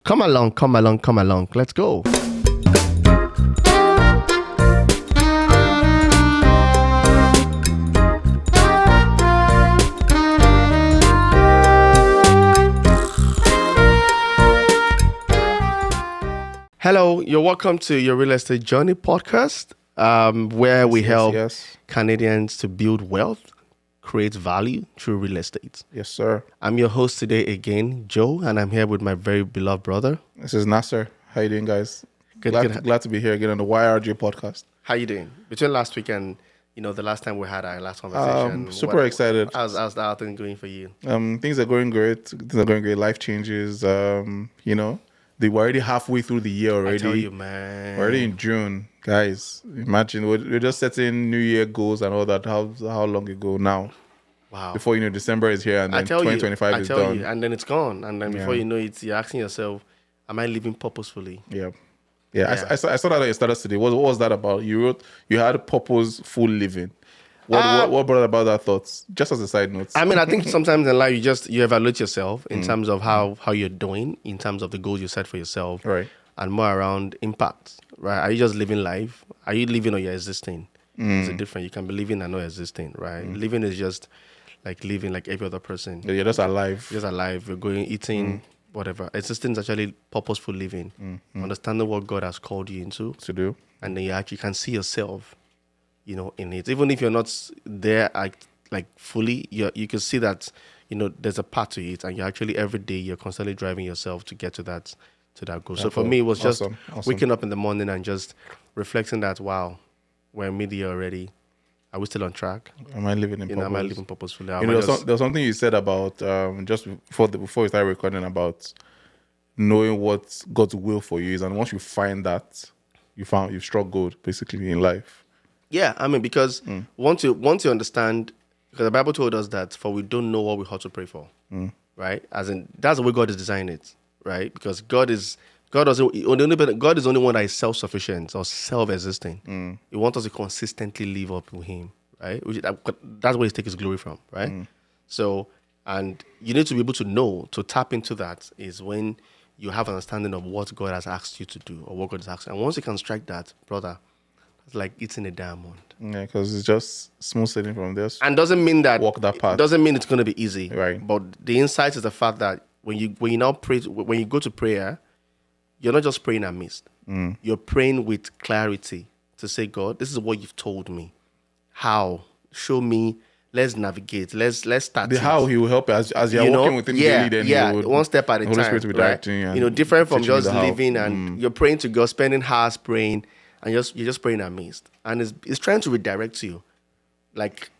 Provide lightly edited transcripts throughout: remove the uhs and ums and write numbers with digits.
Come along, come along, come along. Let's go. Hello, you're welcome to your Real Estate Journey podcast, where we help Canadians to build wealth, create value through real estate. Yes, sir. I'm your host today again, Joe, and I'm here with my very beloved brother. This is Nasser. How you doing, guys? Good. Glad to be here again on the YRJ Podcast. How you doing? Between last week and the last time we had our last conversation. Super excited. How's that thing going for you? Things are going great. Life changes. We're already halfway through the year already. I tell you, man. We're already in June, guys. Imagine we're just setting New Year goals and all that. How long ago now? Wow. Before December is here and then 2025 is done. And then it's gone. And then before you know it, you're asking yourself, am I living purposefully? Yeah. I saw that on your status today. What was that about? You wrote you had purposeful living. What brought about that thoughts? Just as a side note. I mean, I think sometimes in life you evaluate yourself in terms of how you're doing, in terms of the goals you set for yourself, right? And more around impact, right? Are you just living life? Are you living or you're existing? It's a different. You can be living and not existing, right? Living is just like living like every other person. You're just alive. You're just alive. You're going, eating, whatever. Existing is actually purposeful living. Understanding what God has called you into to do, and then you actually can see yourself, in it. Even if you're not there, like fully, you can see that, there's a path to it, and you're actually every day you're constantly driving yourself to get to that goal. So for me, it was just waking up in the morning and just reflecting that, wow, we're mid-year already. Are we still on track? Am I living in purpose? Am I living purposefully? There's something you said about just before we started recording about knowing what God's will for you is, and once you find that, you've struggled basically in life. Yeah, I mean, because once you understand, because the Bible told us that for we don't know what we ought to pray for, right? As in, that's the way God is designing it, right? Because God is the only one that is self-sufficient or self-existing. He wants us to consistently live up with Him, right? That's where He takes His glory from, right? So, and you need to be able to tap into that is when you have an understanding of what God has asked you to do or what God has asked. And once you can strike that, brother, it's like eating a diamond. Yeah, because it's just smooth sailing from there. And doesn't mean that walk that path. It doesn't mean it's going to be easy, right? But the insight is the fact that when you now pray, when you go to prayer, you're not just praying amidst. You're praying with clarity to say, God, this is what you've told me. How? Show me. Let's navigate. Let's start. The how He will help as you're working with Him daily. Then He would, one step at a time. Holy Spirit will be directing. Different from just living and you're praying to God, spending hours praying. And you're just praying amidst, and it's trying to redirect you, like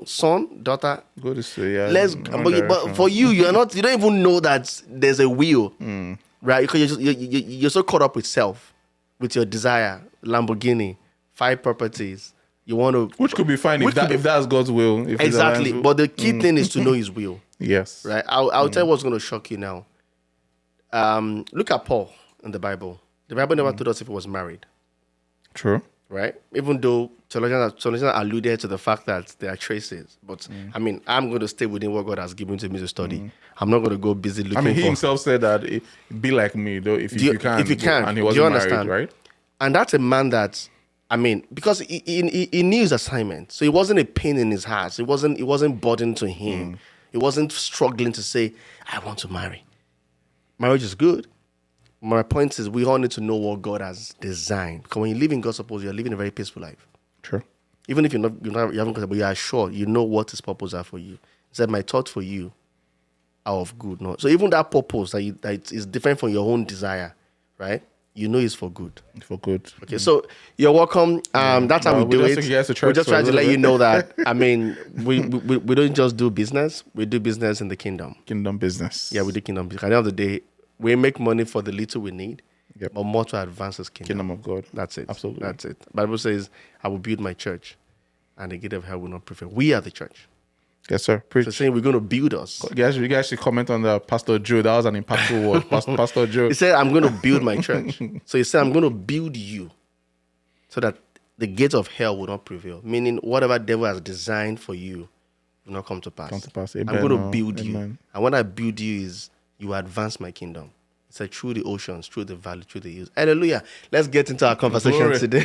son, daughter. Go this way, yeah. But for you, you don't even know that there's a will, right? Because you're so caught up with self, with your desire, Lamborghini, 5 properties. You want to, which could be fine if that's God's will. If exactly, but the key thing is to know His will. Yes, right. I'll tell you what's going to shock you now. Look at Paul in the Bible. The Bible never told us if he was married. True. Right? Even though theologians alluded to the fact that there are traces. But, I mean, I'm going to stay within what God has given to me to study. I'm not going to go busy looking for... he himself said that, be like me, though, if you can. If you can. And he wasn't married, right? And that's a man that, I mean, because he knew his assignment. So it wasn't a pain in his heart. It wasn't burden to him. He wasn't struggling to say, I want to marry. Marriage is good. My point is, we all need to know what God has designed. Because when you live in God's purpose, you're living a very peaceful life. True. Even if you haven't considered, but you are sure, you know what His purpose are for you. He said, my thoughts for you are of good. No? So even that purpose that is different from your own desire, right? You know it's for good. For good. Okay, so you're welcome. That's how we do it. We're just trying to let you know that, I mean, we don't just do business. We do business in the kingdom. Kingdom business. Yeah, we do kingdom business. At the end of the day, we make money for the little we need, but more to advance His kingdom. Kingdom of God. That's it. Absolutely. That's it. The Bible says, I will build my church, and the gate of hell will not prevail. We are the church. Yes, sir. Preach. So saying we're going to build us. You guys should comment on the Pastor Joe. That was an impactful word. Pastor Joe. He said, I'm going to build my church. So he said, I'm going to build you so that the gates of hell will not prevail. Meaning whatever devil has designed for you will not come to pass. Amen. I'm going to build you. And when I build you is you advance my kingdom. It's like through the oceans, through the valley, through the hills. Hallelujah. Let's get into our conversation Glory. today.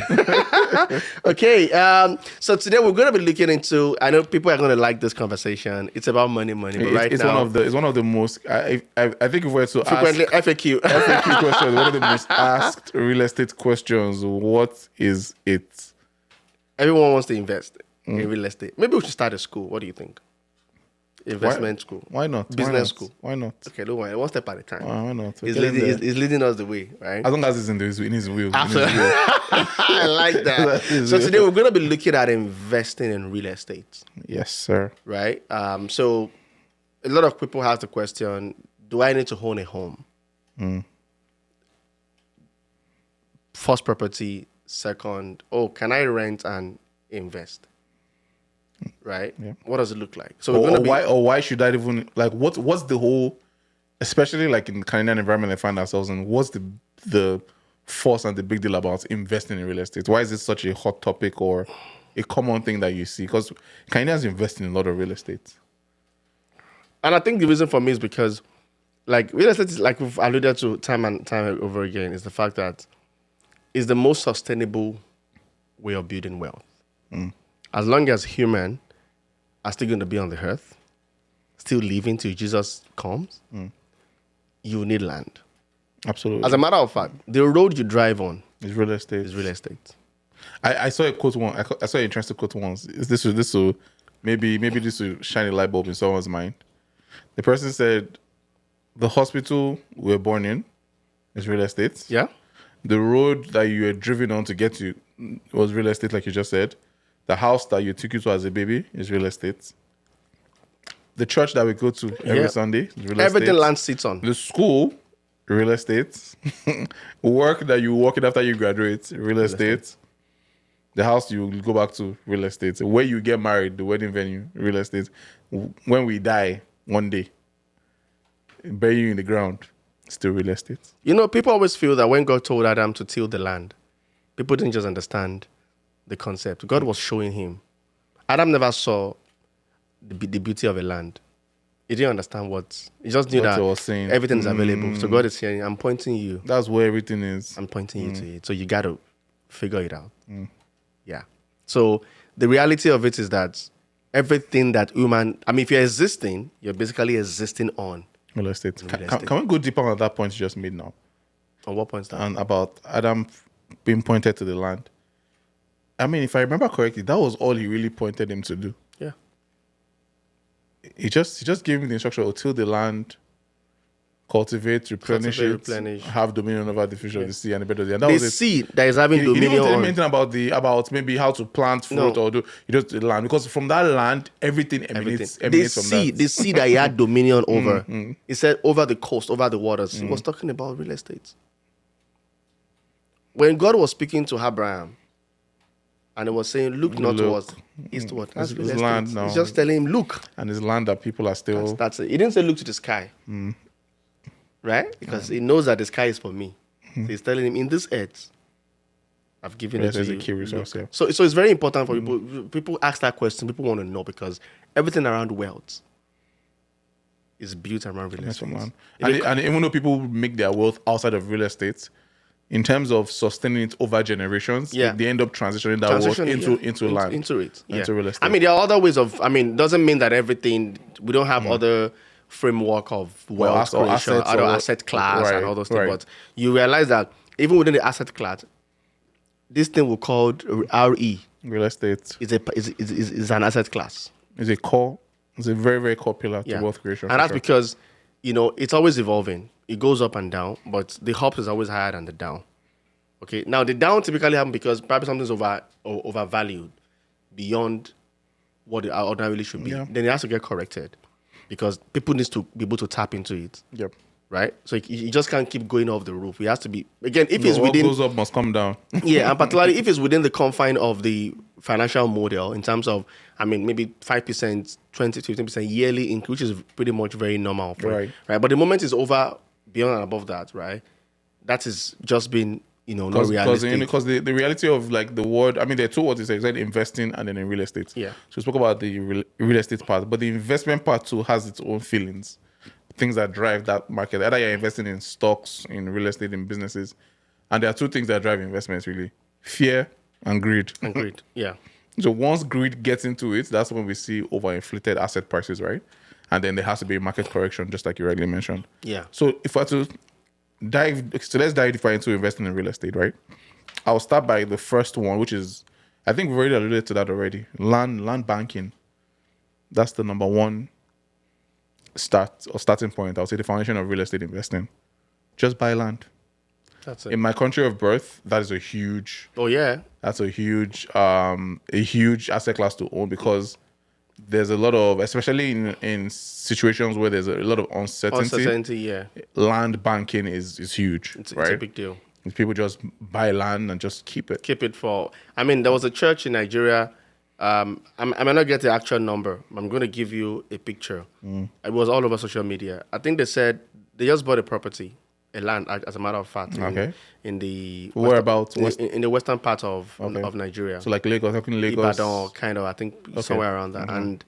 Okay. So today we're going to be looking into, I know people are going to like this conversation. It's about money, but right It's now. one of the most. I think if we were to Frequently ask FAQ. FAQ questions, one of the most asked real estate questions. What is it? Everyone wants to invest in real estate. Maybe we should start a school. What do you think? Investment school. Why not? Business Why not? school. Why not? Okay, don't worry. One step at a time. Why not? We're He's getting leading, there. he's leading us the way, right? As long as it's in his wheel. Absolutely. I like that. So today we're going to be looking at investing in real estate, Yes, sir. right? So a lot of people have the question, do I need to own a home? First property, second, can I rent and invest? Right? Yeah. What does it look like? So we're going to be... Why should I even like what's the whole, especially like in the Canadian environment I find ourselves in, what's the force and the big deal about investing in real estate? Why is it such a hot topic or a common thing that you see? Because Canadians invest in a lot of real estate. And I think the reason for me is because, like, real estate is, like we've alluded to time and time over again, is the fact that it's the most sustainable way of building wealth. As long as humans are still going to be on the earth, still living till Jesus comes, you need land. Absolutely. As a matter of fact, the road you drive on It's real estate. is real estate. I saw a quote once. I saw an interesting quote once. This will maybe this will shine a light bulb in someone's mind. The person said, "The hospital we were born in is real estate. Yeah? The road that you were driven on to get to was real estate, like you just said. The house that you took you to as a baby is real estate. The church that we go to every Sunday is real Everything estate. land sits on. The school, real estate. Work that you work in after you graduate, real estate. The house you go back to, real estate. Where you get married, the wedding venue, real estate. When we die one day, bury you in the ground, still real estate." You know, people always feel that when God told Adam to till the land, people didn't just understand the concept. God was showing him. Adam never saw the beauty of a land. He didn't understand what. He just knew What that he was saying. everything is available. So God is saying, I'm pointing you. That's where everything is. I'm pointing you to it. So you got to figure it out. Yeah. So the reality of it is that everything that human, if you're existing, you're basically existing on. Real estate. Real Can estate. we go deeper on that point you just made now? On what points that? And about Adam being pointed to the land. If I remember correctly, that was all he really pointed him to do. Yeah. He just gave him the instruction to till the land, cultivate, replenish have dominion over the fish of the sea and the bird of the air. That The was it. seed that is having He dominion didn't tell him on. anything about maybe how to plant fruit or do just the land, because from that land everything emanates The from seed, that. the seed that he had dominion over. He said over the coast, over the waters. He was talking about real estate. When God was speaking to Abraham, and he was saying, look not towards eastward. That's real estate. land now. He's just telling him, look. And it's land that people are still That's it. He didn't say look to the sky. Right? Because he knows that the sky is for me. So he's telling him, in this earth, I've given it to as a you. key resource. Look. Yeah. So it's very important for people. People ask that question. People want to know because everything around wealth is built around real That's estate. from land. And even though people make their wealth outside of real estate, in terms of sustaining it over generations, they end up transitioning that wealth into land. Into it. Yeah. Into real estate. There are other ways of, doesn't mean that everything, we don't have other framework of wealth creation, other asset class and all those things. But you realize that even within the asset class, this thing we call RE. Real estate is an asset class. It's a very, very core pillar to wealth creation. And that's because, it's always evolving. It goes up and down, but the up is always higher than the down. Okay. Now the down typically happens because probably something's overvalued beyond what it ordinarily should be. Yeah. Then it has to get corrected because people need to be able to tap into it. Yep. Right. So you just can't keep going off the roof. It has to be, again, if What goes up must come down. Yeah, and particularly if it's within the confine of the financial model in terms of, maybe 5%, 20, 15% yearly increase, which is pretty much very normal. Right. But the moment it's over, beyond and above that, right, that is just been, not realistic. Because the reality of like the word, there are two words. It's like investing and then in real estate. Yeah. So we spoke about the real estate part, but the investment part too has its own feelings. things that drive that market. Either you're investing in stocks, in real estate, in businesses. And there are two things that drive investments, really. Fear and greed. And greed. Yeah. So once greed gets into it, that's when we see overinflated asset prices, right? And then there has to be a market correction, just like you rightly mentioned. Yeah. So if I were to let's dive deeper into investing in real estate, right? I'll start by the first one, which is, I think we've already alluded to that already. Land banking. That's the number one starting point. I'll say the foundation of real estate investing. Just buy land. That's it. In my country of birth, that is a huge. Oh yeah. That's a huge asset class to own, because there's a lot of, especially in situations where there's a lot of uncertainty. Yeah. Land banking is huge. It's right? a big deal. People just buy land and just keep it. Keep it for. I mean, there was a church in Nigeria. I might not get the actual number. I'm going to give you a picture. It was all over social media. I think they said they just bought a property, a land, as a matter of fact. In the whereabouts? In the western part of Nigeria. So like Lagos, talking Lagos, Ibadan, kind of. I think somewhere around that. And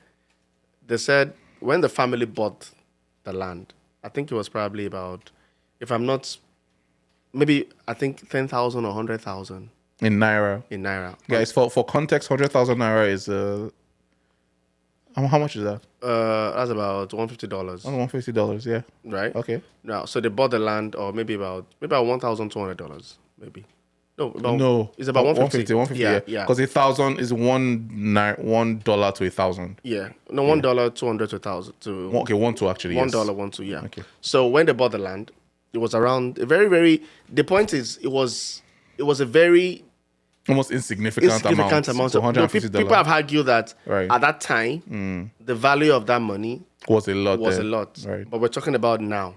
they said when the family bought the land, I think it was probably about, if I'm not, maybe I think 10,000 or 100,000 in naira. Guys, for context, 100,000 naira is how much is that? That's about $150. $150, yeah. Right. Okay. Now, so they bought the land, or maybe about $1,200, maybe. No, it's about 150. 150, yeah. Because 1,000 is $1 to 1,000. Yeah. No, $1, 200 to 1,000 to. Okay, 1 2 actually. $1, yes. 1 2, yeah. Okay. So when they bought the land, it was around a very, very. The point is, it was a very almost insignificant amount. So $150. People have argued that at that time, the value of that money was a lot. Right. But we're talking about now.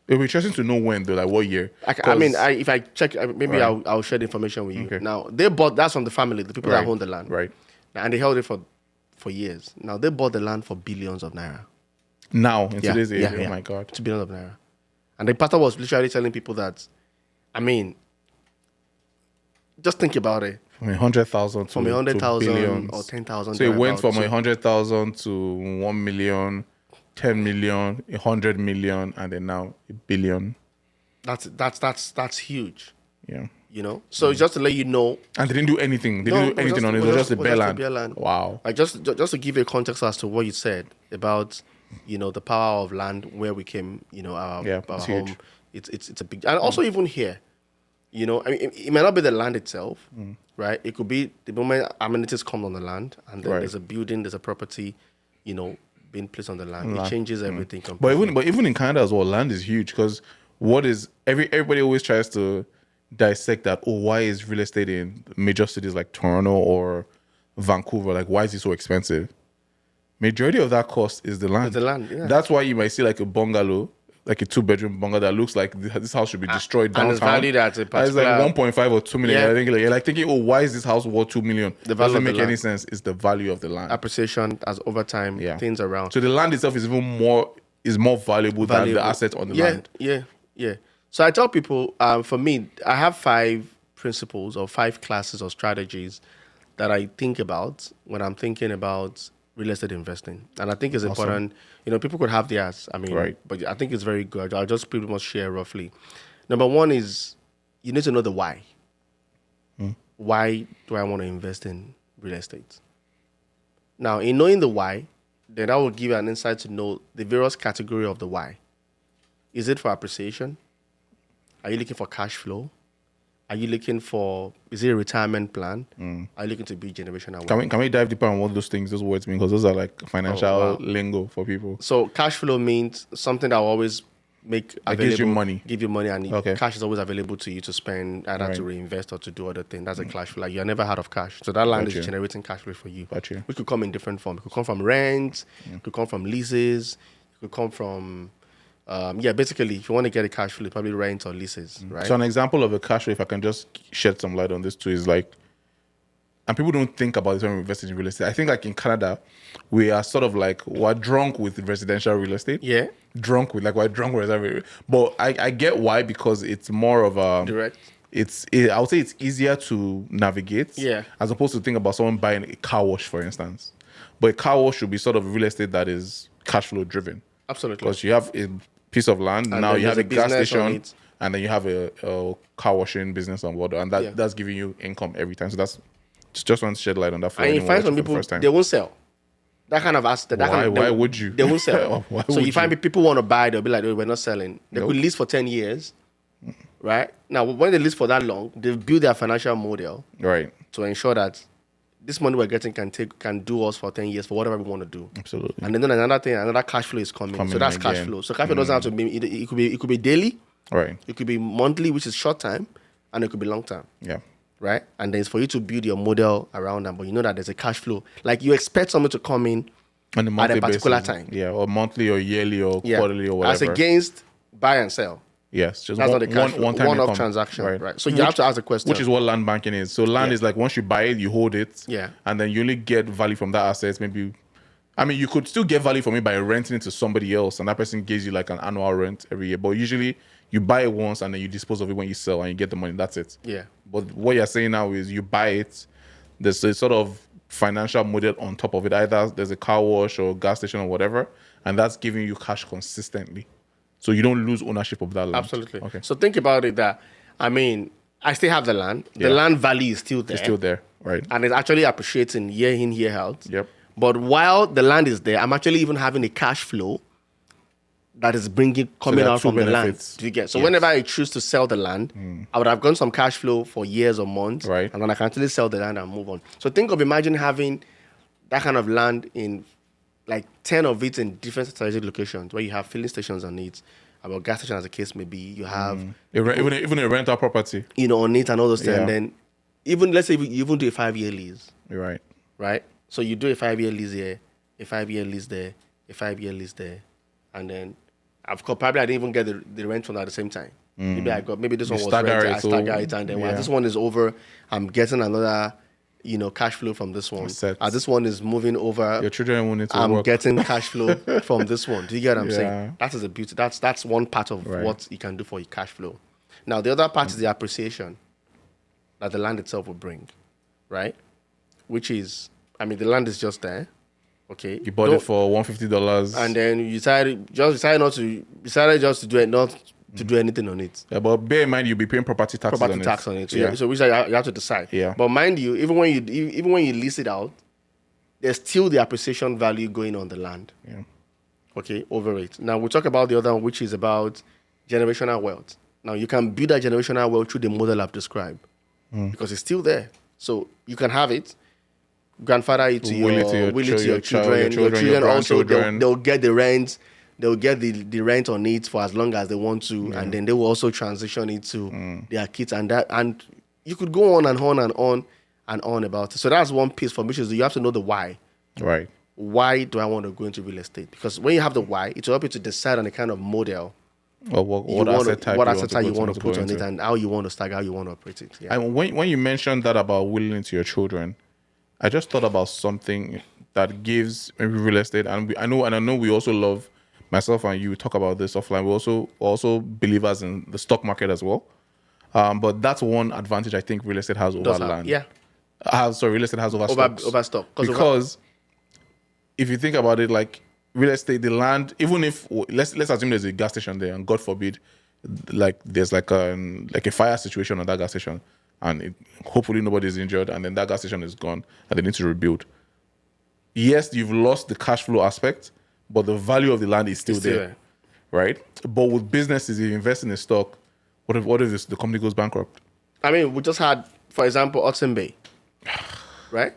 It would be interesting to know when, though, like what year. I mean, if I check, maybe I'll share the information with you. Okay. Now, they bought, that's from the family, the people that own the land. Right. And they held it for years. Now, they bought the land for billions of naira. Now, in today's age, oh my God. 2 billion of naira. And the pastor was literally telling people that, I mean, just think about it. From 100,000 to 100,000 or 10,000. So it went from 100,000 to 1 million, 10 million, 100 million, and then now a billion. That's huge. Yeah. You know? So it's just to let you know. And they didn't do anything. They didn't do anything on it. It was just a bare land. Wow. Like just to give you a context as to what you said about, you know, the power of land, where we came, you know, our home. Huge. It's a big, and also even here, you know, I mean, it might not be the land itself, right? It could be the moment amenities come on the land, and then there's a building, there's a property, you know, being placed on the land. It changes everything completely. But even in Canada as well, land is huge, because what is everybody always tries to dissect that. Oh, why is real estate in major cities like Toronto or Vancouver, like, why is it so expensive? Majority of that cost is the land. It's the land, yeah. That's why you might see like a bungalow, like a 2-bedroom bungalow that looks like this house should be destroyed downtown. And it's valued at a particular... It's like 1.5 or 2 million. Yeah. I think you're like thinking, oh, why is this house worth 2 million? The value doesn't of the make any land. sense. It's the value of the land. Appreciation as over time, things around. So the land itself is even more valuable than the asset on the land. Yeah. So I tell people, for me, I have 5 principles or 5 classes or strategies that I think about when I'm thinking about real estate investing. And I think it's important. You know, people could have theirs. I mean, but I think it's very good. I'll just pretty much share roughly. Number 1 is you need to know the why. Why do I want to invest in real estate? Now, in knowing the why, then that will give you an insight to know the various category of the why. Is it for appreciation? Are you looking for cash flow? Are you looking for, is it a retirement plan? Are you looking to be generational wealth? Can we dive deeper on what those words mean? Because those are like financial lingo for people. So cash flow means something that will always make available. Gives you money. Give you money, and cash is always available to you to spend, either to reinvest or to do other things. That's a cash flow. Like, you're never out of cash. So that land is generating cash flow for you. Gotcha. Which could come in different forms. It could come from rent. It could come from leases. It could come from... basically, if you want to get a cash flow, probably rent or leases, right? So an example of a cash flow, if I can just shed some light on this too, is like, and people don't think about this when we invest in real estate. I think like in Canada, we are sort of like, we're drunk with residential real estate. Yeah. We're drunk with residential. But I get why, because it's more of a... Direct. I would say it's easier to navigate. Yeah. As opposed to think about someone buying a car wash, for instance. But a car wash should be sort of real estate that is cash flow driven. Absolutely. Because you have a piece of land, And now then you have a there's a gas business on station, it. and then you have a car washing business on board, and Yeah. that's giving you income every time. So that's just want to shed light on that for And you anyone find some watching for the people, first time. they won't sell. That kind of asset. That kind of, Why would you? They won't sell. Why So would you find people want to buy, they'll be like, oh, we're not selling. They Nope. could lease for 10 years, right? Now, when they lease for that long, they've built their financial model Right. to ensure that this money we're getting can do us for 10 years for whatever we want to do. Absolutely. And then another cash flow is coming. So that's cash again. flow. So cash flow doesn't have to be, it could be daily, Right. it could be monthly, which is short time, and it could be long term. Yeah. Right? And then it's for you to build your model around that, but you know that there's a cash flow. Like you expect something to come in On a monthly particular basis. time. Yeah, or monthly or yearly or quarterly or whatever. as against buy and sell. Yes, just That's not a cash flow. one-time One-off income. transaction, right? So you have to ask the question. Which is what land banking is. So land Yeah. is like once you buy it, you hold it. Yeah. And then you only get value from that asset. Maybe, I mean, you could still get value from it by renting it to somebody else, and that person gives you like an annual rent every year. But usually you buy it once and then you dispose of it when you sell and you get the money. That's it. Yeah. But what you're saying now is you buy it, there's a sort of financial model on top of it. Either there's a car wash or gas station or whatever, and that's giving you cash consistently. So you don't lose ownership of that land. Absolutely. Okay. So think about it that, I mean, I still have the land. The Yeah. land value is still there. It's still there, right? And it's actually appreciating year in, year out. Yep. But while the land is there, I'm actually even having a cash flow that is coming there are out two from the land. benefits. Do you get? So Yes. whenever I choose to sell the land, I would have gotten some cash flow for years or months. Right. And then I can actually sell the land and move on. So imagine having that kind of land in like 10 of it in different strategic locations where you have filling stations on it, about gas station as the case may be. You have Even a rental property. on it and all those things. Yeah. And then even let's say you even do a 5-year lease. You're right. Right? So you do a 5-year lease here, a 5-year lease there, a 5-year lease there, and then of course probably I didn't even get the rent from that at the same time. Maybe this one was stagger rented, it, I stagger so- it, and then yeah. when this one is over, I'm getting another cash flow from this one. Set. As this one is moving over, Your children will need to I'm work. getting cash flow from this one. Do you get what I'm Yeah. saying? That is a beauty. That's one part of Right. what you can do for your cash flow. Now the other part is the appreciation that the land itself will bring, right? Which is, I mean, the land is just there. Okay. You bought it for $150. and then you decided just to do it, not to do anything on it. Yeah, but bear in mind you'll be paying property taxes Property on tax it. on it. So, Yeah. so which you have to decide. Yeah. But mind you, even when you lease it out, there's still the appreciation value going on the land. Yeah. Okay, over it. Now we'll talk about the other one, which is about generational wealth. Now you can build that generational wealth through the model I've described because it's still there. So you can have it, grandfather it to Will your it to your will it to child- your your child- children. your Your children, your children also grandchildren. they'll get the rent. They'll get the rent on it for as long as they want to, and then they will also transition it to their kids, and you could go on and on and on and on about it. So that's one piece for me, is you have to know the why. Right. Why do I want to go into real estate? Because when you have the why, it will help you to decide on the kind of model Or what asset type you want to put on it, into. and how you want to start, how you want to operate it. Yeah. And when you mentioned that about willing into your children, I just thought about something that gives maybe real estate, and I know we also love, myself and you talk about this offline. We also believers in the stock market as well. But that's one advantage I think real estate has over Does have- land. yeah. Real estate has over stocks. Over stock. Because if you think about it, like real estate, the land, even if let's assume there's a gas station there, and God forbid, like there's like a fire situation on that gas station, and hopefully nobody's injured, and then that gas station is gone, and they need to rebuild. Yes, you've lost the cash flow aspect, but the value of the land is still there, right? But with businesses, if you invest in a stock, what if the company goes bankrupt? I mean, we just had, for example, Hudson Bay, right?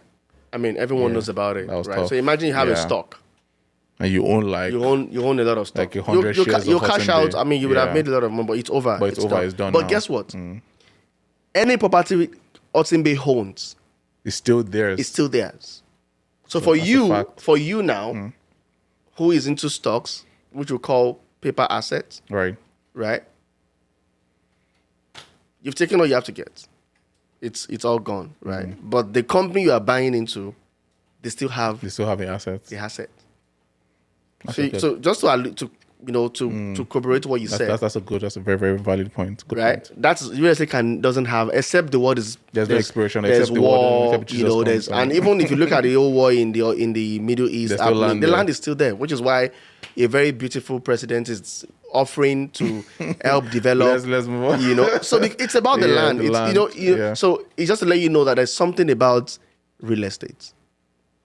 I mean, everyone knows about it, that was right? tough. So imagine you have a Yeah. stock. And you own like You own a lot of stock. Like 100 shares of You'll cash Hudson out. Bay. I mean, you would have Yeah. made a lot of money, but it's over. But it's over, done. it's done But now. guess what? Any property Hudson Bay owns it's still theirs. is still theirs. So for that's a you, fact. now, who is into stocks, which we call paper assets, right. right? You've taken all you have to get. It's all gone, right? But the company you are buying into, they still have They still have the assets. the asset. Okay. So just to corroborate what you said, That's a very, very valid point. Good right? point. That's real estate doesn't have, except the word is There's no expiration, There's except the word, war, except Jesus comes, and even if you look at the old war in the Middle East, There's still land the there. land is still there, which is why a very beautiful president is offering to help develop. Let's move on. So it's about the land. The It's land. So it's just to let you know that there's something about real estate.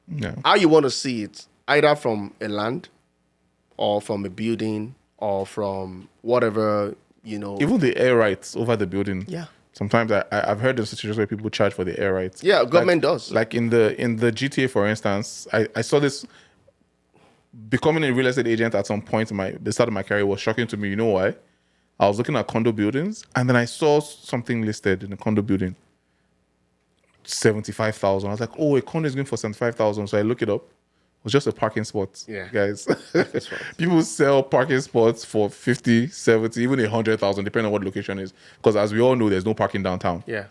Yeah. How you want to see it, either from a land, or from a building, or from whatever Even the air rights over the building. Yeah. Sometimes I've heard of situations where people charge for the air rights. Yeah, government does. Like in the GTA, for instance, I saw this. Becoming a real estate agent at some point in the start of my career was shocking to me. You know why? I was looking at condo buildings, and then I saw something listed in a condo building, 75,000. I was like, oh, a condo is going for 75,000. So I look it up. It was just a parking spot. Yeah. Guys. People sell parking spots for 50, 70, even 100,000, depending on what location is. Because as we all know, there's no parking downtown. Yeah.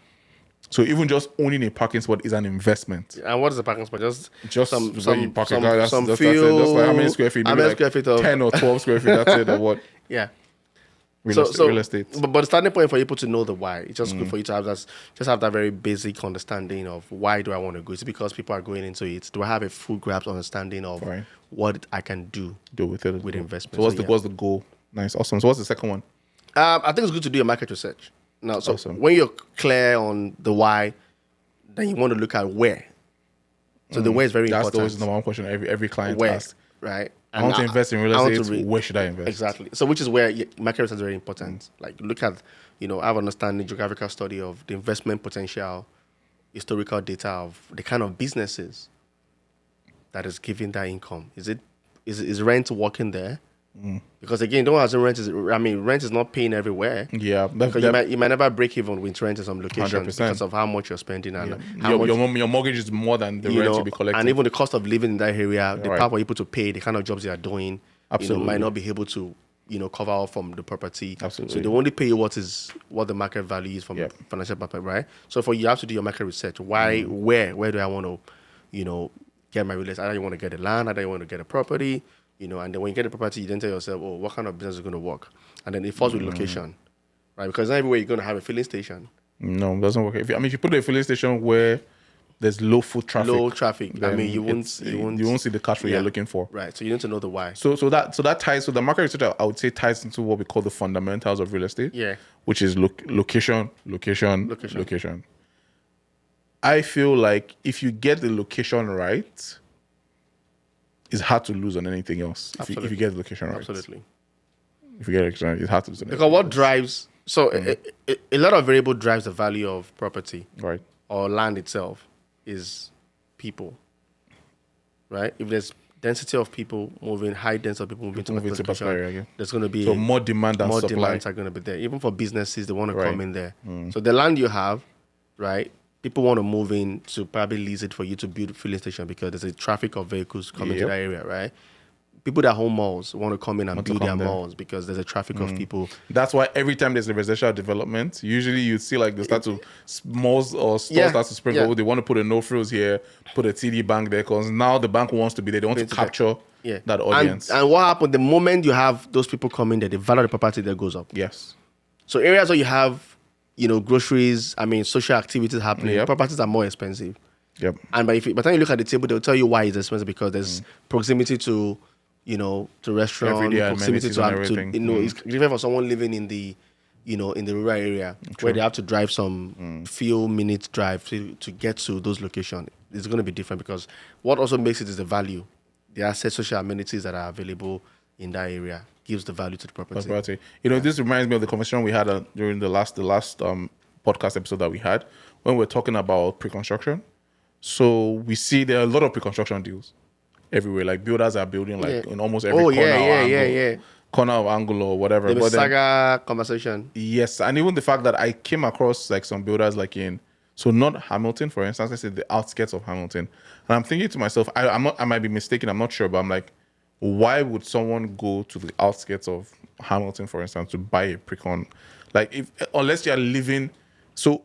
So even just owning a parking spot is an investment. And what is a parking spot? Just some where you park a some car. That's it. Just like how many square feet? How many square feet of 10 or 12 square feet. That's it. Or what? Yeah. Real estate. But the starting point for people to know the why. It's just good for you to have that very basic understanding of why do I want to go. Is it because people are going into it? Do I have a full grasp understanding of what I can do with it with investment? So what's the goal? Nice, awesome. So what's the second one? I think it's good to do your market research. Now, so when you're clear on the why, then you want to look at where. So the where is very important. That's always the number one question every client asks. Right? I want to invest in real estate. Where should I invest? Exactly. So which is where market research is very important. Like look at, have understanding geographical study of the investment potential, historical data of the kind of businesses that is giving that income. Is rent working there? Because again, don't assume rent is not paying everywhere. Yeah, because you might never break even with rent in some locations 100%. Because of how much you're spending and your mortgage is more than the rent to be collected, and even the cost of living in that area, the power for people to pay, the kind of jobs they are doing, might not be able to cover off from the property. Absolutely. So they only pay you what the market value is from financial perspective, right? So you have to do your market research. Why, where do I want to, get my real estate? Either you want to get a land, either you want to get a property. And then when you get the property, you then tell yourself, oh, what kind of business is going to work? And then it falls with location, right? Because not everywhere you're going to have a filling station. No, it doesn't work. If you put a filling station where there's low foot traffic. You won't see the cash flow you're looking for. Right. So you need to know the why. So that ties. So the market research, I would say, ties into what we call the fundamentals of real estate. Yeah. Which is location. I feel like if you get the location right, it's hard to lose on anything else. If you get the location right. Absolutely. If you get the location right, it's hard to lose on anything because what else. drives... So a lot of variable drives the value of property. Right. Or land itself is people. Right? If there's density of people moving, high density of people moving to particular location, there's going to be... So more demand than supply. More demands are going to be there. Even for businesses, they want to come in there. So the land you have, right... People want to move in to probably lease it for you to build a filling station because there's a traffic of vehicles coming to that area, right? People that own malls want to come in and build their malls because there's a traffic of people. That's why every time there's a residential development, usually you see like they start to malls or stores start to sprinkle. They want to put a no frills here, put a TD bank there because now the bank wants to be there. They want to capture that audience. And what happened the moment you have those people coming there, the value of the property there goes up. Yes. So areas where you have groceries, social activities happening, properties are more expensive. Yep. And by the time you look at the table, they'll tell you why it's expensive because there's proximity to, to restaurant, proximity to everything. It's different for someone living in the, in the rural area where they have to drive some few minutes drive to get to those locations. It's going to be different because what also makes it is the value, the assets, social amenities that are available in that area. Gives the value to the property. This reminds me of the conversation we had during the last podcast episode that we had when we were talking about pre-construction. So we see there are a lot of pre-construction deals everywhere. Like builders are building in almost every corner of angle or whatever. The saga conversation. Yes, and even the fact that I came across like some builders not Hamilton, for instance. I said the outskirts of Hamilton, and I'm thinking to myself, I might be mistaken. I'm not sure, but I'm like, why would someone go to the outskirts of Hamilton, for instance, to buy a pre-con? Like, unless you're living... So,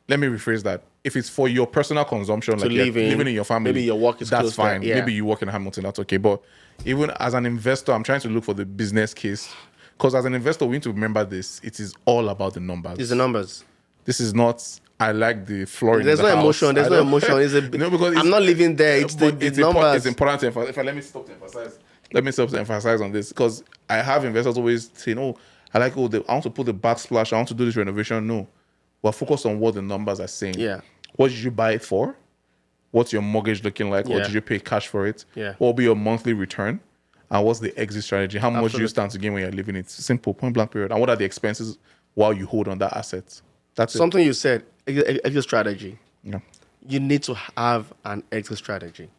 let me rephrase that. If it's for your personal consumption, like living in your family, maybe your work is that's fine. Maybe you work in Hamilton, that's okay. But even as an investor, I'm trying to look for the business case. Because as an investor, we need to remember this. It is all about the numbers. It's the numbers. This is not... I like the flooring. There's no emotion. Because I'm not living there. It's the numbers. It's important to emphasize. Let me stop to emphasize. let me emphasize on this, because I have investors always saying, "Oh, I want to put the backsplash. I want to do this renovation." No, we're focused on what the numbers are saying. Yeah. What did you buy it for? What's your mortgage looking like? Or Yeah. did you pay cash for it? Yeah. What will be your monthly return? And what's the exit strategy? How much do you Absolutely. stand to gain when you're living it? Simple, point blank period. And what are the expenses while you hold on that asset? That's Something you said, exit strategy. it. Yeah. You need to have an exit strategy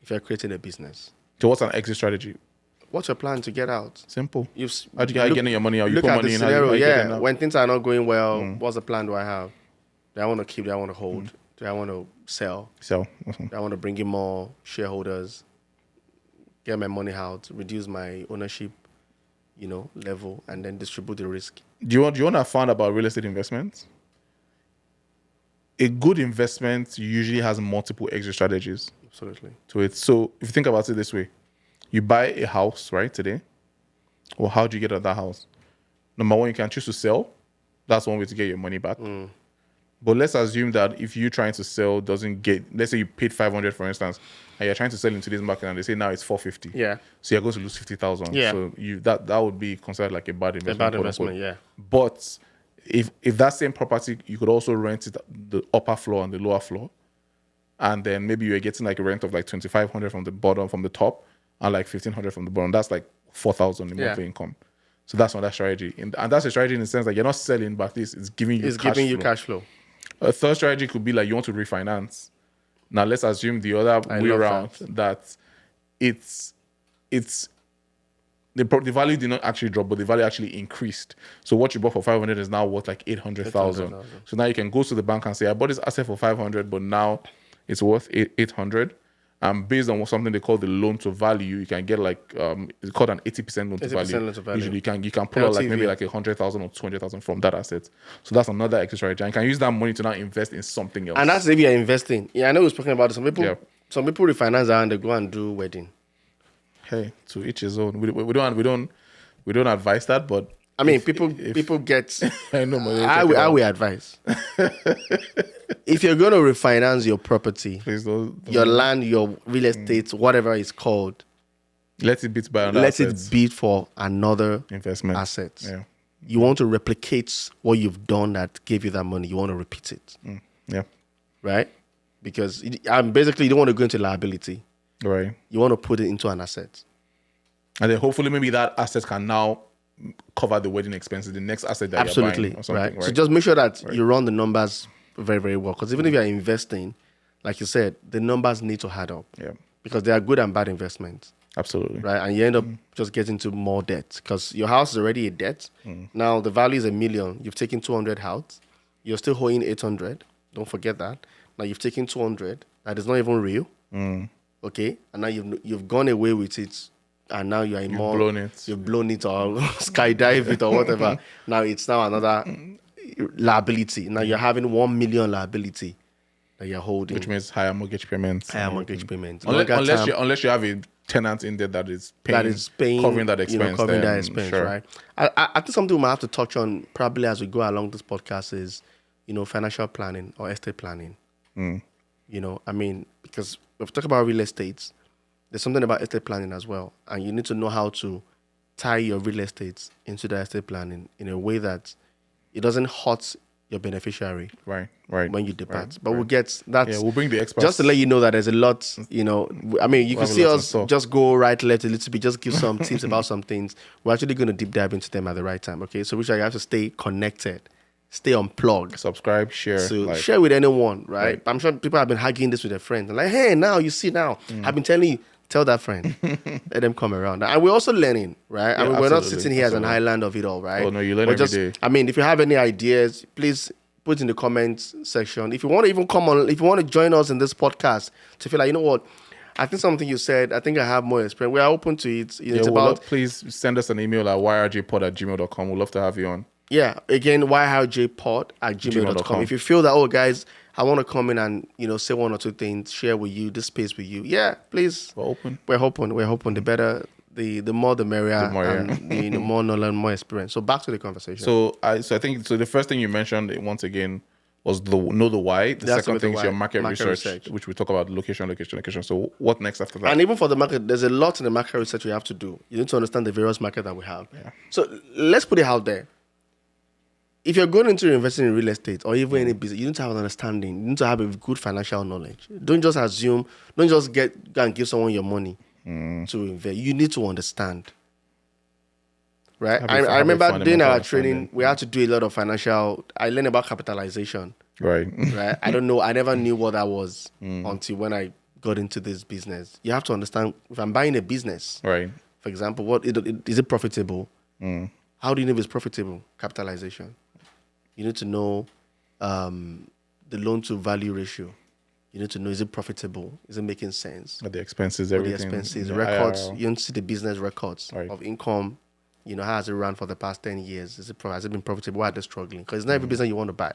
if you're creating a business. So what's an exit strategy? What's your plan to get out? Simple. You've How do you getting your money out? You look put at money the in. scenario. How you getting Yeah, out? when things are not going well, what's the plan do I have? Do I want to keep? Do I want to hold? Do I want to sell? So, Do I want to bring in more shareholders? Get my money out, reduce my ownership, level, and then distribute the risk. do you want to have fun about real estate investments? A good investment usually has multiple exit strategies Absolutely. to it. So if you think about it this way, you buy a house, right, today. Well, how do you get out of that house? Number one, you can choose to sell. That's one way to get your money back. But let's assume that if you trying to sell doesn't get, let's say you paid 500, for instance, and you're trying to sell in today's market and they say now it's 450. Yeah. So you're going to lose 50,000. Yeah. So that would be considered like a bad investment. A bad quote, investment, unquote. yeah. But if that same property, you could also rent it the upper floor and the lower floor. And then maybe you're getting like a rent of like 2,500 from the bottom, from the top, and like 1,500 from the bottom. That's like 4,000 in monthly income. So that's another strategy. And that's a strategy in the sense that you're not selling, but at least it's giving you cash flow. A third strategy could be like you want to refinance. Now let's assume the other way around that it's the value did not actually drop, but the value actually increased. So what you bought for 500 is now worth like 800,000. So now you can go to the bank and say, I bought this asset for 500, but now it's worth 800. Based on something they call the loan to value, you can get like it's called an 80% loan to value. Loan to value. Usually you can pull out like maybe like 100,000 or 200,000 from that asset. So that's another exit strategy. And you can use that money to now invest in something else. And that's if you're investing. Yeah, I know we're speaking about it. Some people refinance and they go and do wedding. Hey, to each his own. We don't advise that, but I mean, people get. I know, I will advise. If you're going to refinance your property, please don't, your land, your real estate, whatever it's called, let it beat by another let it beat for another investment asset. Yeah. You want to replicate what you've done that gave you that money. You want to repeat it. Yeah. Right? Because basically you don't want to go into liability. Right. You want to put it into an asset. And then hopefully maybe that asset can now cover the wedding expenses, the next asset that you're buying or something, right? So just make sure that you run the numbers very, very well. Because even if you're investing, like you said, the numbers need to add up. Yeah. Because they are good and bad investments. Absolutely. Right? And you end up just getting to more debt. Because your house is already a debt. Now the value is $1 million. You've taken 200 out. You're still owing 800. Don't forget that. Now you've taken 200. That is not even real. Okay? And now you've gone away with it. And now you're in You've blown it. You've blown it or skydive it or whatever. Now it's now another liability. Now you're having 1 million liability that you're holding. Which means higher mortgage payments. Unless you have a tenant in there that is paying covering that expense. Covering that expense, sure. Right? I think something we might have to touch on probably as we go along this podcast is, financial planning or estate planning. I mean, because if we talk about real estate, there's something about estate planning as well. And you need to know how to tie your real estate into the estate planning in a way that it doesn't hurt your beneficiary. Right. When you depart. But we'll get that. Yeah, we'll bring the experts. Just to let you know that there's a lot, I mean, you can see us just go right, left a little bit, just give some tips about some things. We're actually going to deep dive into them at the right time. Okay. So which I have to stay connected, stay unplugged. Subscribe, share. So share with anyone, right? I'm sure people have been hugging this with their friends. Like, hey, now you see now. I've been telling you. Tell that friend. Let them come around. And we're also learning, right? Yeah, I mean, we're not sitting here as an island of it all, right? Oh, no, you learn every day. I mean, if you have any ideas, please put in the comments section. If you want to even come on, if you want to join us in this podcast, to feel like, you know what? I think something you said, I think I have more experience. We are open to it. It's about... Please send us an email at yrjpod@gmail.com. We'd love to have you on. Yeah. Again, yrjpod@gmail.com. If you feel that, oh, guys... I want to come in and, say one or two things, share with you, this space with you. Yeah, please. We're open. We're hoping. The better, the more the merrier, and the more knowledge, more experience. So back to the conversation. So I think the first thing you mentioned, once again, was know the why. The That's second with the thing is your why. market research, which we talk about location. So what next after that? And even for the market, there's a lot in the market research you have to do. You need to understand the various markets that we have. Yeah. So let's put it out there. If you're going into investing in real estate or even any business, you need to have an understanding. You need to have a good financial knowledge. Don't just assume. Don't just go and give someone your money to invest. You need to understand. Right? I remember doing our training, we had to do a lot of financial. I learned about capitalization. Right. Right? I don't know. I never knew what that was until when I got into this business. You have to understand, if I'm buying a business, Right. for example, is it profitable? How do you know if it's profitable? Capitalization. You need to know the loan to value ratio. You need to know, is it profitable? Is it making sense? The expenses, The everything. expenses, the records. IRL. You don't see the business records Right. of income. You know, how has it run for the past 10 years? Has it been profitable? Why are they struggling? Because it's not every business you want to buy.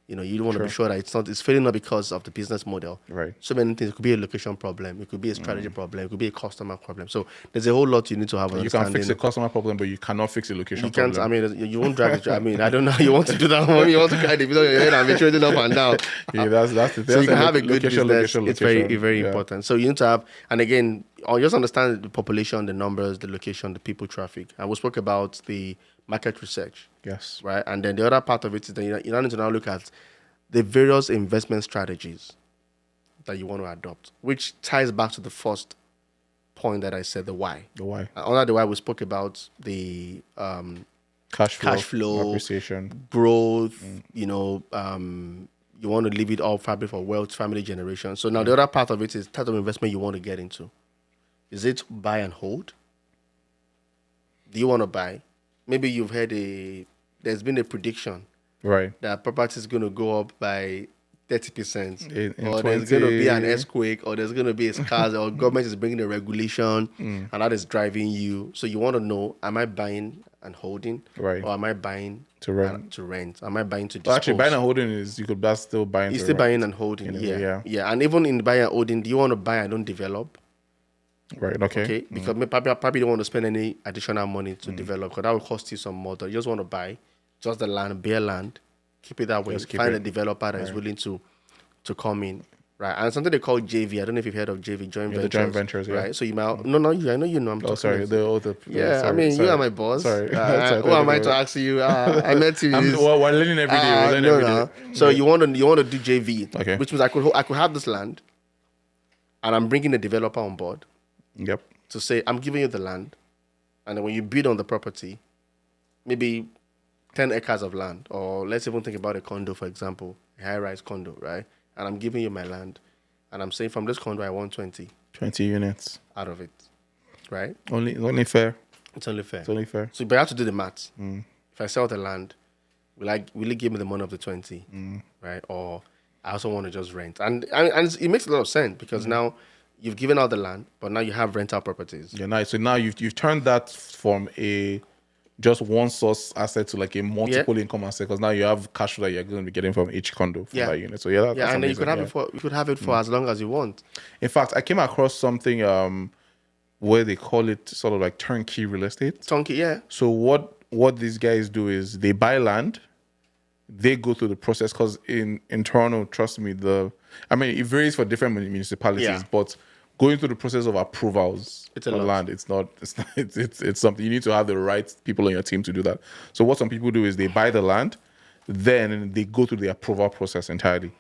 You know, you don't want to be sure that it's failing not because of the business model. Right. So many things. It could be a location problem. It could be a strategy problem. It could be a customer problem. So there's a whole lot you need to have You understanding. can fix a customer problem, but you cannot fix a location You can't. problem. I mean, you won't drag it. I mean, I don't know how you want to do that. You want to carry the video on your head and be trading up and down. Yeah, that's the thing. So you can have a good location, business. location, It's very, location. very Yeah. important. So you need to have, and again, or just understand the population, the numbers, the location, the people traffic. And we spoke about the market research, Yes. right? And then the other part of it is that you need to now look at the various investment strategies that you want to adopt, which ties back to the first point that I said, the why. The why. Under the why, we spoke about the Cash flow, appreciation. growth, you know, you want to leave it all fabric for wealth, family generation. So now the other part of it is type of investment you want to get into. Is it buy and hold? Do you want to buy? Maybe you've heard there's been a prediction Right. that property is going to go up by 30%, In or there's going to be an earthquake, or there's going to be a scarce, or government is bringing a regulation, and that is driving you. So you want to know: am I buying and holding, Right. or am I buying To rent. To rent? Am I buying to dispose? Well, actually, buying and holding is you could that's still buying. It's to still rent. buying and holding. In a way, Yeah. And even in buying and holding, do you want to buy and don't develop? Right. Okay. Okay, because probably don't want to spend any additional money to develop, because that will cost you some more. You just want to buy just the land, bare land, keep it that way. Just keep Find it. a developer that is willing to come in, right? And something they call JV. I don't know if you've heard of JV, joint Yeah, ventures. the joint ventures, yeah. Right. So you might I know you know. I'm Oh, talking sorry. about- Yeah, I mean, you are my boss. Sorry. Who am I to ask you? I met you. We're learning every day. We're learning every day. So you want to do JV, Okay. which means I could have this land, and I'm bringing a developer on board Yep. to say, I'm giving you the land, and then when you bid on the property, maybe 10 acres of land, or let's even think about a condo, for example, a high-rise condo, right? And I'm giving you my land, and I'm saying from this condo, I want 20 20 units. out of it, right? Only fair. It's only fair. It's only fair. So, but I have to do the maths. If I sell the land, will it give me the money of the 20, right? Or I also want to just rent. And it makes a lot of sense, because now you've given out the land, but now you have rental properties. Yeah, nice. So now you've turned that from a just one source asset to like a multiple income asset, because now you have cash flow that you're going to be getting from each condo for that unit. So that's and then you could amazing, have it for as long as you want. In fact, I came across something where they call it sort of like turnkey real estate. Turnkey, yeah. So what these guys do is they buy land, they go through the process, because in Toronto, trust me, it varies for different municipalities, but going through the process of approvals It's a for lot. land, it's something. You need to have the right people on your team to do that. So what some people do is they buy the land, then they go through the approval process entirely,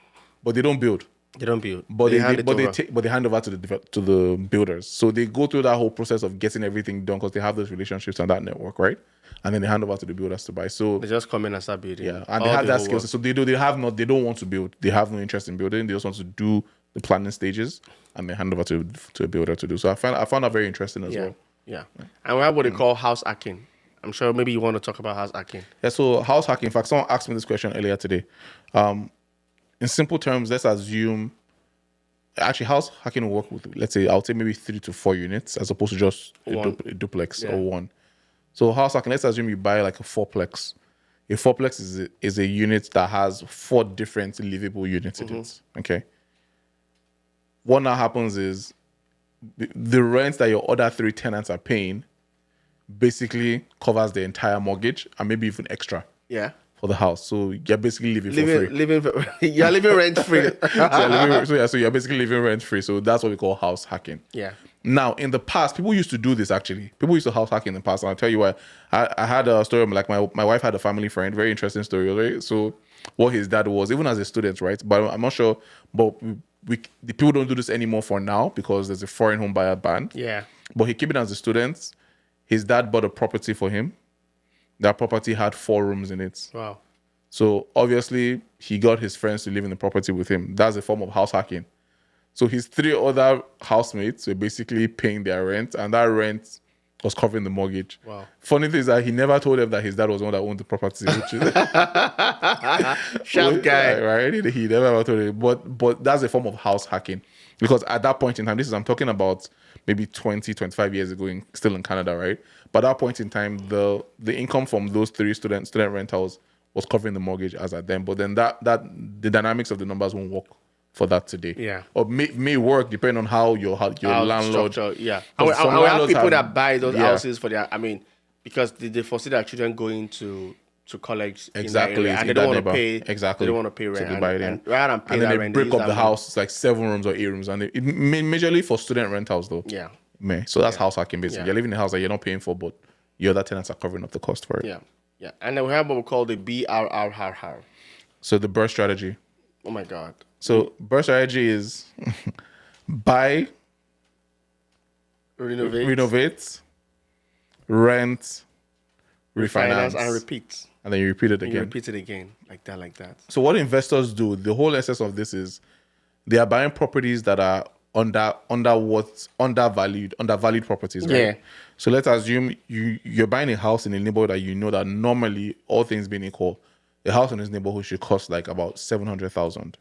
but they don't build. They don't build. But they hand over to the builders. So they go through that whole process of getting everything done, because they have those relationships and that network, right? And then they hand over to the builders to buy. So They just come in and start building. yeah, and they have that skill set. So they don't want to build. They have no interest in building. They just want to do the planning stages, and they hand over to a builder to do. So I found that very interesting as well. Yeah. And we have what they call house hacking. I'm sure maybe you want to talk about house hacking. Yeah, so house hacking. In fact, someone asked me this question earlier today. In simple terms, let's assume actually house hacking will work with, let's say, I would say maybe 3 to 4 units as opposed to just a duplex or one. So house hacking, let's assume you buy like a fourplex. A fourplex is a unit that has 4 different livable units in it. Okay. What now happens is the rent that your other 3 tenants are paying basically covers the entire mortgage and maybe even extra. Yeah. for the house. So you're basically living for free. You're living rent free. So you're basically living rent free. So that's what we call house hacking. Yeah. Now, in the past, people used to do this actually. People used to house hack in the past. And I'll tell you why. I had a story, like my wife had a family friend, very interesting story, right? So what his dad was, even as a student, right? But I'm not sure, but the people don't do this anymore for now because there's a foreign home buyer ban. Yeah. But he kept it as a student. His dad bought a property for him. That property had 4 rooms in it. Wow. So obviously, he got his friends to live in the property with him. That's a form of house hacking. So his 3 other housemates were basically paying their rent, and that rent was covering the mortgage. Wow. Funny thing is that he never told them that his dad was the one that owned the property, which is sharp guy. right? He never ever told him. But that's a form of house hacking. Because at that point in time, I'm talking about maybe 20, 25 years ago, still in Canada, right? But at that point in time, the income from those 3 student rentals was covering the mortgage as at then. But then that the dynamics of the numbers won't work for that today. Yeah. Or may work depending on how your landlord. Yeah. Some And we have landlords people have- that buy those yeah. houses for their, because they foresee their children going to college Exactly. in that area, It's and they in don't that want to neighborhood. pay. Exactly. They don't want to pay rent. they buy it in. And rather than pay And then that they rent, break use up that the money. house, it's like 7 rooms or 8 rooms. And majorly for student rentals though. Yeah. So that's house hacking basically. Yeah. You're living in a house that you're not paying for, but your other tenants are covering up the cost for it. Yeah. Yeah. And then we have what we call the BRRR. So the burst strategy. Oh my God. So burst strategy is buy, renovate, rent, refinance, and repeat. and then you repeat it And you again. repeat it again. Like that. So what investors do, the whole essence of this is they are buying properties that are undervalued properties, right? Yeah. So let's assume you're buying a house in a neighborhood that you know that normally, all things being equal, a house in this neighborhood should cost like about 700,000.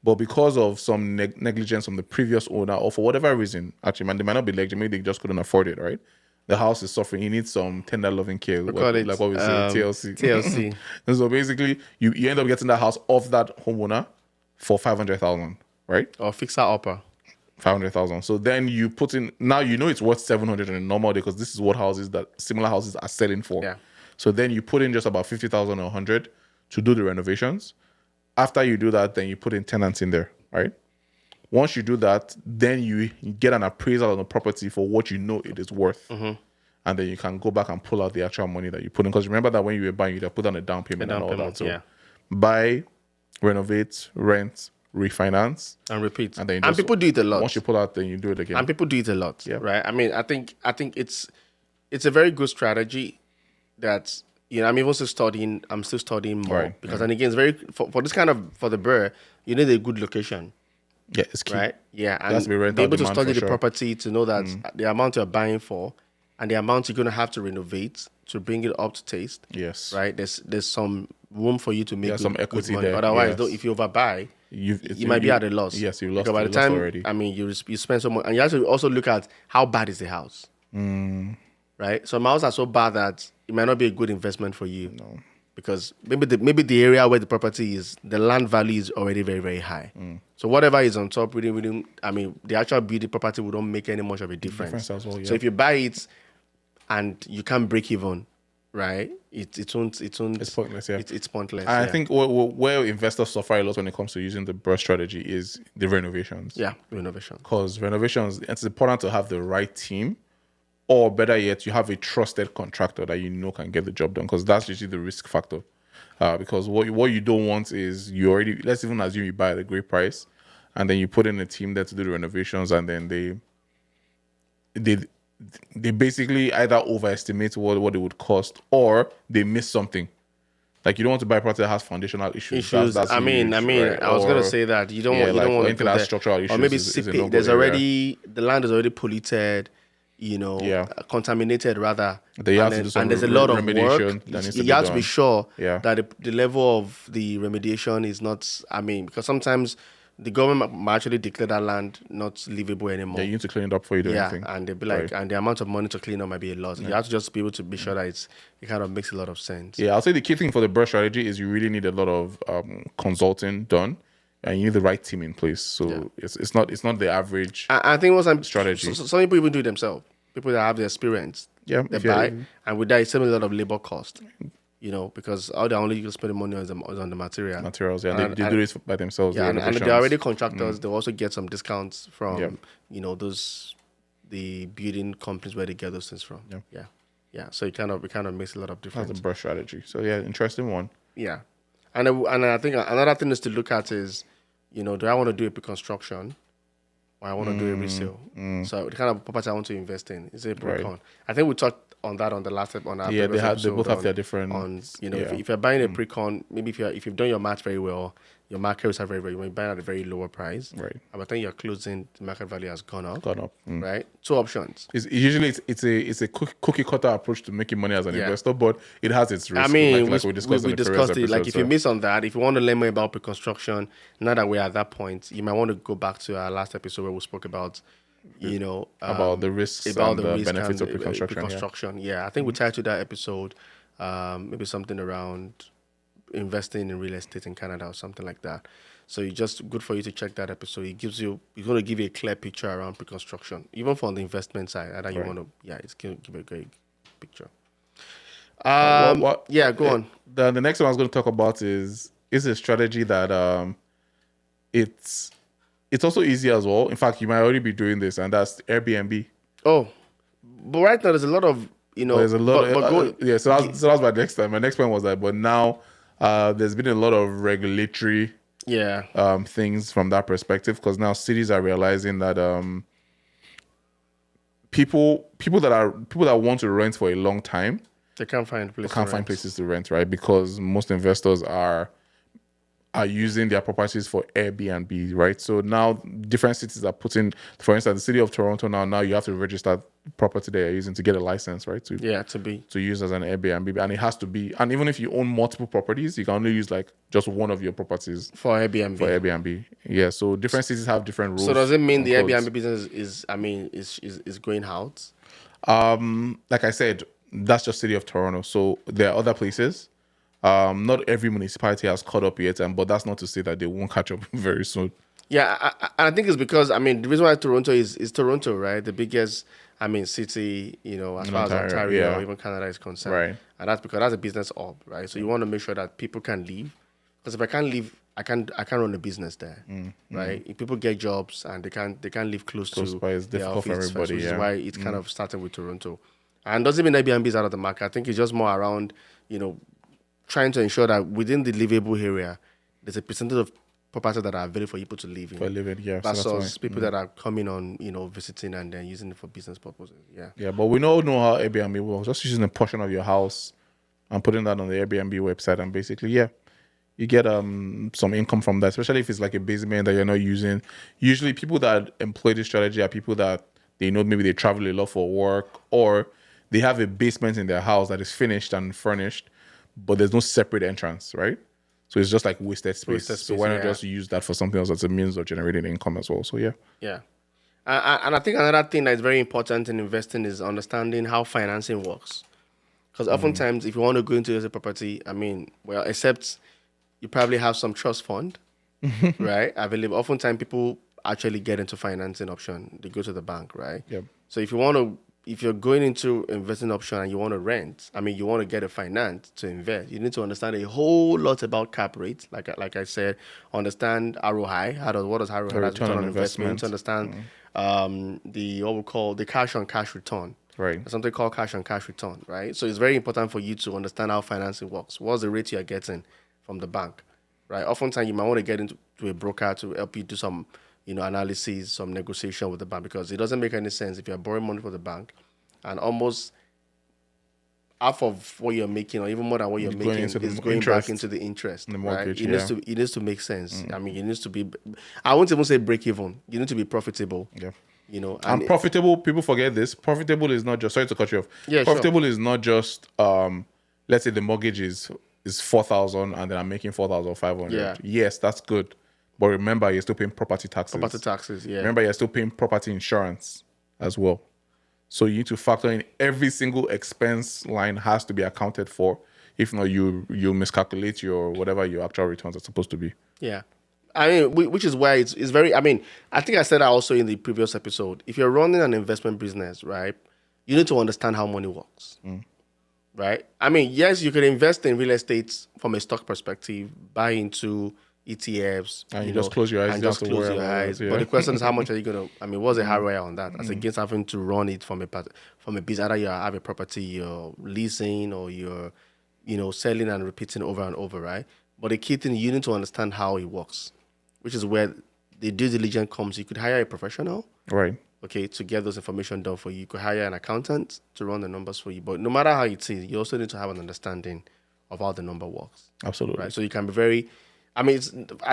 But because of some negligence from the previous owner, or for whatever reason, actually, man, they might not be negligent, maybe they just couldn't afford it, right? The house is suffering. He needs some tender loving care, like what we say, TLC. TLC. And so basically, you end up getting that house off that homeowner for 500,000, right? Or fixer upper. 500,000. So then you put in, now you know it's worth 700 in a normal day because this is what similar houses are selling for. Yeah. So then you put in just about 50,000 or 100 to do the renovations. After you do that, then you put in tenants in there, right? Once you do that, then you get an appraisal on the property for what you know it is worth. Mm-hmm. And then you can go back and pull out the actual money that you put in. Because remember that when you were buying, you'd have put on a down payment and all that. So yeah. buy, renovate, rent, refinance, And repeat. and then you And just- people do it a lot. Once you pull out, then you do it again. And people do it a lot, Yeah. right? I think it's a very good strategy that, I'm still studying more. Right. Because, and again, it's very, for this kind of, for the burr, you need a good location, Yeah, it's key. right? Yeah. And has to be rental be able to demand study for the sure. property to know that the amount you're buying for and the amount you're going to have to renovate to bring it up to taste, Yes. right? There's some room for you to make some good equity money. Otherwise, Otherwise, yes. if you overbuy, you might be you- at a loss. Yes, you lost, Because by you the lost time, already. you spend so much, and you have to also look at how bad is the house, right? Some houses are so bad that it might not be a good investment for you. No, because maybe the area where the property is, the land value is already very, very high. So whatever is on top, really, the actual beauty property will not make any much of a difference. Difference as well, yeah. So if you buy it and you can't break even, right? It won't. It's pointless, yeah. It's pointless. And I yeah. think where investors suffer a lot when it comes to using the burst strategy is the renovations. Yeah, renovation. Because renovations, it's important to have the right team, or better yet, you have a trusted contractor that you know can get the job done. Because that's usually the risk factor. Because what you don't want is let's even assume you buy at a great price, and then you put in a team there to do the renovations, and then they basically either overestimate what it would cost, or they miss something. Like, you don't want to buy a property that has foundational issues. That's I huge, right? I was gonna Or- say that you don't yeah, want like, to anything that has structural issues or maybe is a seepage. no-go There's area. already the land is already polluted, Yeah. contaminated rather. Then you have to And do some and there's a lot of remediation work. that needs to You be have to be done. sure Yeah. that the level of the remediation is not. Because sometimes the government might actually declare that land not livable anymore. Yeah, you need to clean it up before you do anything. And they'll be like, Right. and the amount of money to clean up might be a lot. You have to just be able to be sure that it kind of makes a lot of sense. Yeah, I'll say the key thing for the burst strategy is you really need a lot of consulting done, and you need the right team in place. So it's not the average. I think what's Strategy. some people even do it themselves. People that have the experience, Yeah, they if you're- buy, and with that, it's saving a lot of labor cost. because all they're only spending money is on the material. Materials, yeah. They do this by themselves. Yeah, the and they're already contractors. Mm. They also get some discounts from, the building companies where they get those things from. Yeah. So it kind of makes a lot of difference. That's a brush strategy. So yeah, interesting one. Yeah, and I think another thing is to look at is, do I want to do a pre-construction, or I want to do a resale? So the kind of property I want to invest in is a pre-con. Right. I think we talked on that on the last on our Yeah, previous they both have episode their different. if you're buying a pre-con, maybe if you've done your math very well, your market rates are very, very, you're buying at a very lower price. Right. And by the time you're closing, the market value has gone up. Mm. Right. Two options. It's a cookie cutter approach to making money as an investor, but it has its risks. I mean, like we discussed, we discussed it. Like if you miss on that, if you want to learn more about pre-construction, now that we're at that point, you might want to go back to our last episode where we spoke about, about the risks and the benefits of pre-construction. Yeah, I think we titled that episode maybe something around investing in real estate in Canada or something like that. So it's just good for you to check that episode. It's going to give you a clear picture around pre-construction, even from the investment side. Either you want to, it's going to give a great picture. Go on. The next one I was going to talk about is a strategy that it's also easy as well. In fact, you might already be doing this, and that's Airbnb. Oh, but right now there's a lot of there's a lot. So that's my next time. My next point was that, but now there's been a lot of regulatory things from that perspective, because now cities are realizing that people that want to rent for a long time, they can't find places to rent, right? Because most investors are using their properties for Airbnb, right? So now different cities are putting, for instance, the city of Toronto now you have to register property they are using to get a license, right? To use as an Airbnb, and it has to be, and even if you own multiple properties, you can only use like just one of your properties for Airbnb. Yeah, so different cities have different rules. So does it mean the Airbnb business is going out? Like I said, that's just city of Toronto. So there are other places. Not every municipality has caught up yet, but that's not to say that they won't catch up very soon. Yeah, I think it's because, the reason why Toronto is Toronto, right? The biggest, city, as far as Ontario or even Canada is concerned. Right. And that's because that's a business hub, right? So you want to make sure that people can leave. Because if I can't leave, I can't run a business there, right? If people get jobs and they can't live close to it's difficult for everybody, which is why it's kind of starting with Toronto. And doesn't mean Airbnb is out of the market. I think it's just more around, trying to ensure that within the livable area, there's a percentage of property that are available for people to live in. For living, yeah. Versus people that are coming on, visiting and then using it for business purposes. Yeah. Yeah, but we all know how Airbnb works. Just using a portion of your house and putting that on the Airbnb website, and basically, you get some income from that, especially if it's like a basement that you're not using. Usually people that employ this strategy are people that maybe they travel a lot for work, or they have a basement in their house that is finished and furnished, but there's no separate entrance, right? So it's just like wasted space. So why not just use that for something else that's a means of generating income as well? So yeah. And I think another thing that's very important in investing is understanding how financing works. Because oftentimes, if you want to go into a property, except you probably have some trust fund, right, available. Oftentimes, people actually get into financing option. They go to the bank, right? Yep. So if you're going into investing option and you want to rent, you want to get a finance to invest, you need to understand a whole lot about cap rates. Like I said, understand ROI. What does ROI? That's return on investment. To understand what we call the cash on cash return. Right. There's something called cash on cash return, right? So it's very important for you to understand how financing works. What's the rate you're getting from the bank, right? Oftentimes you might want to get into a broker to help you do some analysis, some negotiation with the bank, because it doesn't make any sense if you're borrowing money from the bank and almost half of what you're making, or even more than what you're making, is going back into the interest. The mortgage, right? It needs to make sense. It needs to be, I won't even say break even. You need to be profitable. Yeah. And profitable, people forget this. Profitable is not just, sorry to cut you off. Yeah, profitable is not just, let's say the mortgage is 4,000 and then I'm making 4,500. Yeah. Yes, that's good. But remember, you're still paying property taxes. Yeah. Remember, you're still paying property insurance as well. So you need to factor in every single expense line has to be accounted for. If not, you'll miscalculate your whatever your actual returns are supposed to be. Yeah. Which is why it's very, I think I said that also in the previous episode. If you're running an investment business, right, you need to understand how money works. right? I mean, yes, you can invest in real estate from a stock perspective, buy into ETFs, And you just close your eyes. and You don't just have to close worry your about eyes. that. But Yeah. the question is, how much are you gonna? I mean, what's the ROI on that? As against having to run it from a business, either you have a property you're leasing or you're, selling and repeating over and over, right? But the key thing, you need to understand how it works, which is where the due diligence comes. You could hire a professional, Right. okay, to get those information done for you. You could hire an accountant to run the numbers for you. But no matter how it is, you also need to have an understanding of how the number works, Absolutely. right? So you can be very, I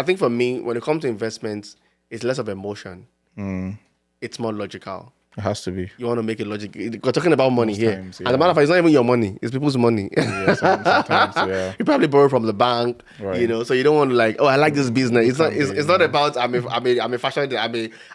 think for me, when it comes to investments, it's less of emotion. It's more logical. It has to be. You want to make it logic. We're talking about money Most here. times, And the matter of fact, it's not even your money. It's people's money. Yeah. Sometimes. Yeah. You probably borrow from the bank, Right. so you don't want to like, oh, I like this business. It's not. can It's, be, it's not about. I'm a fashion.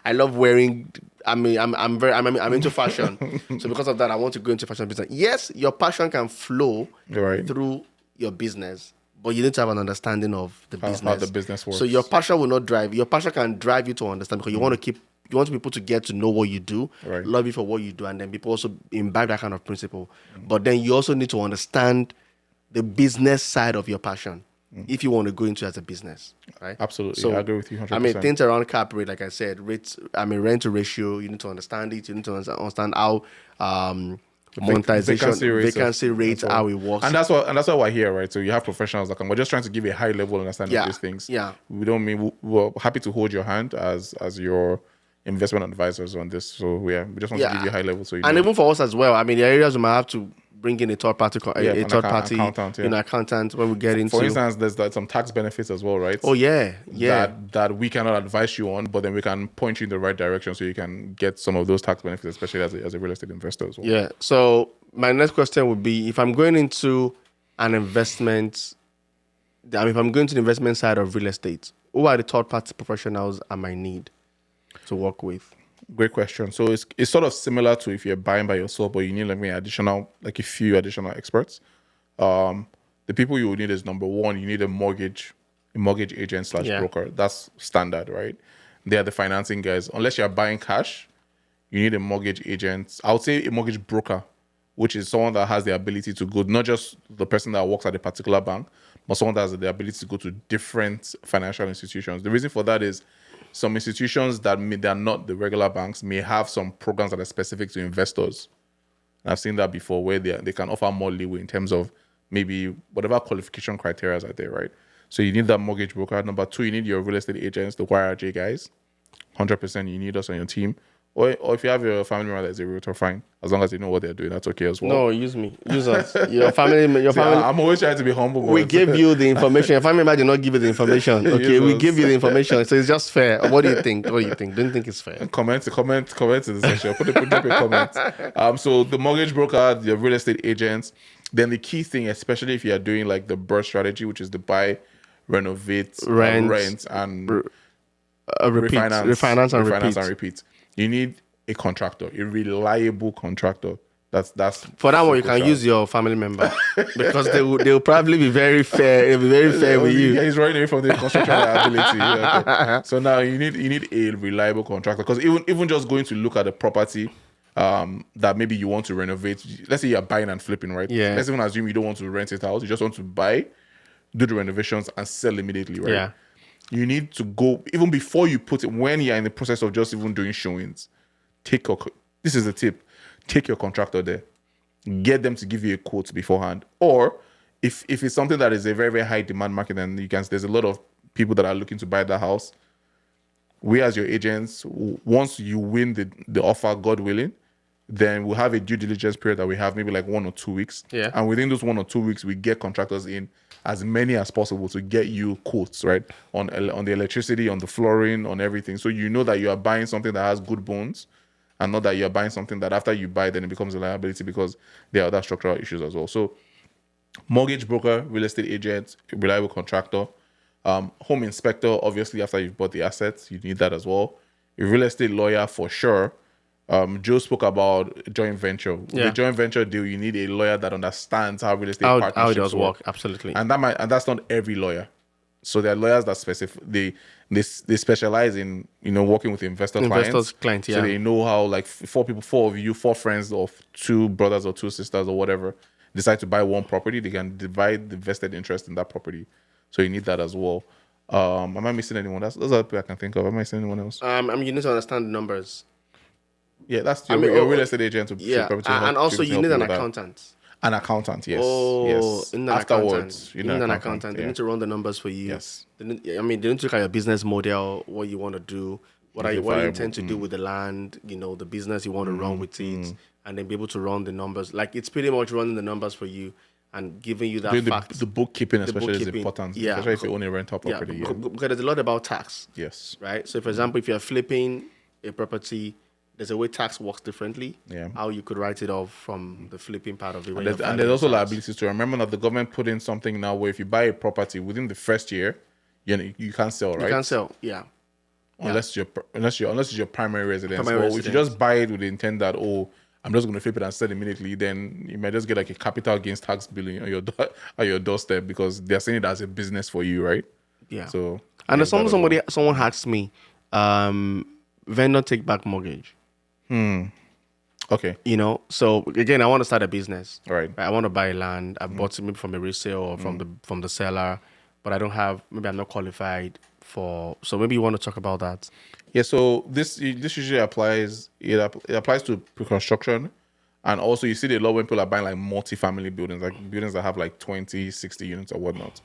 I love wearing. I'm into fashion. So because of that, I want to go into fashion business. Yes, your passion can flow Right. through your business, but you need to have an understanding of the business. How the business works. So your passion will not drive. Your passion can drive you to understand because you want people to get to know what you do, Right. love you for what you do, and then people also imbibe that kind of principle. But then you also need to understand the business side of your passion if you want to go into it as a business, right? Absolutely. So I agree with you 100%. I mean, things around cap rate, like I said, rent to ratio. You need to understand it. You need to understand how monetization, vacancy rates, how it works. And that's why we're here, right? So you have professionals that come. We're just trying to give a high level understanding of these things. Yeah. We don't mean we're happy to hold your hand as your investment advisors on this. So we just want to give you a high level. So and even for us as well. I mean, the areas we might have to bring in a third party, accountant, accountant when we get into. For instance, there's some tax benefits as well, right? Oh yeah. That we cannot advise you on, but then we can point you in the right direction so you can get some of those tax benefits, especially as a real estate investor as well. Yeah. So my next question would be, if I'm going into an investment, if I'm going to the investment side of real estate, who are the third party professionals I might need to work with? Great question. So it's sort of similar to if you're buying by yourself, but you need a few additional experts. The people you would need is, number one, you need a mortgage agent / broker. That's standard, right? They are the financing guys. Unless you're buying cash, you need a mortgage agent. I would say a mortgage broker, which is someone that has the ability to go, not just the person that works at a particular bank, but someone that has the ability to go to different financial institutions. The reason for that is some institutions that are not the regular banks may have some programs that are specific to investors. And I've seen that before, where they can offer more leeway in terms of maybe whatever qualification criteria are there, right? So you need that mortgage broker. Number two, you need your real estate agents, the YRJ guys. 100% you need us on your team. Or if you have your family member that's a realtor, fine. As long as they know what they're doing, that's okay as well. No, use me. Use us. Your family. I'm always trying to be humble. We give you the information. Your family member did not give you the information. Okay, we give you the information. So it's just fair. What do you think? Don't you think it's fair? Comment to the section. Drop a comment. So the mortgage broker, the real estate agents. Then the key thing, especially if you are doing like the BRRRR strategy, which is the buy, renovate, rent, and refinance and repeat. You need a contractor, a reliable contractor. That's for that one. You can use your family member because they'll probably be very fair. They'll be very fair with you. Yeah, he's running away from the construction liability. Yeah, okay. So now you need a reliable contractor, because even just going to look at the property that maybe you want to renovate. Let's say you're buying and flipping, right? Yeah. Let's even assume you don't want to rent it out. You just want to buy, do the renovations, and sell immediately, right? Yeah. You need to go, even before you put it, when you're in the process of just even doing showings, this is the tip, take your contractor there. Get them to give you a quote beforehand. Or if it's something that is a very, very high demand market, and there's a lot of people that are looking to buy the house, we as your agents, once you win the offer, God willing, then we'll have a due diligence period that we have maybe like 1 or 2 weeks. Yeah. And within those 1 or 2 weeks, we get contractors in, as many as possible, to get you quotes, right? On the electricity, on the flooring, on everything. So you know that you are buying something that has good bones, and not that you're buying something that after you buy, then it becomes a liability because there are other structural issues as well. So mortgage broker, real estate agent, reliable contractor, home inspector, obviously after you've bought the assets, you need that as well. A real estate lawyer for sure. Joe spoke about joint venture. Yeah. The joint venture deal, you need a lawyer that understands how real estate partnerships how it does work. Absolutely. And that's not every lawyer. So there are lawyers that they specialize in working with investors clients. Yeah. So they know how, like, four of you, 4 friends of 2 brothers or 2 sisters or whatever, decide to buy one property, they can divide the vested interest in that property. So you need that as well. Am I missing anyone? Those are the people I can think of. Am I missing anyone else? I mean, you need to understand the numbers. Yeah, that's your real estate agent to Yeah, property help, and also you need an with that. accountant. An accountant, yes. Oh, yes. in an Afterwards, accountant. You need an accountant. They need to run the numbers for you. Yes. They need to look at your business model, what you want to do, what you intend to do with the land, the business you want to run with it, and then be able to run the numbers. Like, it's pretty much running the numbers for you and giving you that fact. The bookkeeping especially is important, especially if you own a rental property. Yeah, because there's a lot about tax. Yes. Right? So, for example, if you're flipping a property, there's a way tax works differently. Yeah. How you could write it off from the flipping part of it. And there's also liabilities to remember that the government put in something now where if you buy a property within the first year, you can't sell, right? You can't sell, yeah. Unless it's your primary residence. If you just buy it with the intent that, I'm just going to flip it and sell immediately, then you might just get like a capital gains tax billing on your doorstep because they're saying it as a business for you, right? Yeah. So and there's someone asked me, vendor take back mortgage. Okay. So again, I want to start a business. Right. I want to buy land. I bought it maybe from a resale or from the seller, but I don't have. Maybe I'm not qualified for. So maybe you want to talk about that. Yeah. So this usually applies. It applies to pre-construction, and also you see a lot when people are buying like multi-family buildings, like buildings that have like 20, 60 units or whatnot.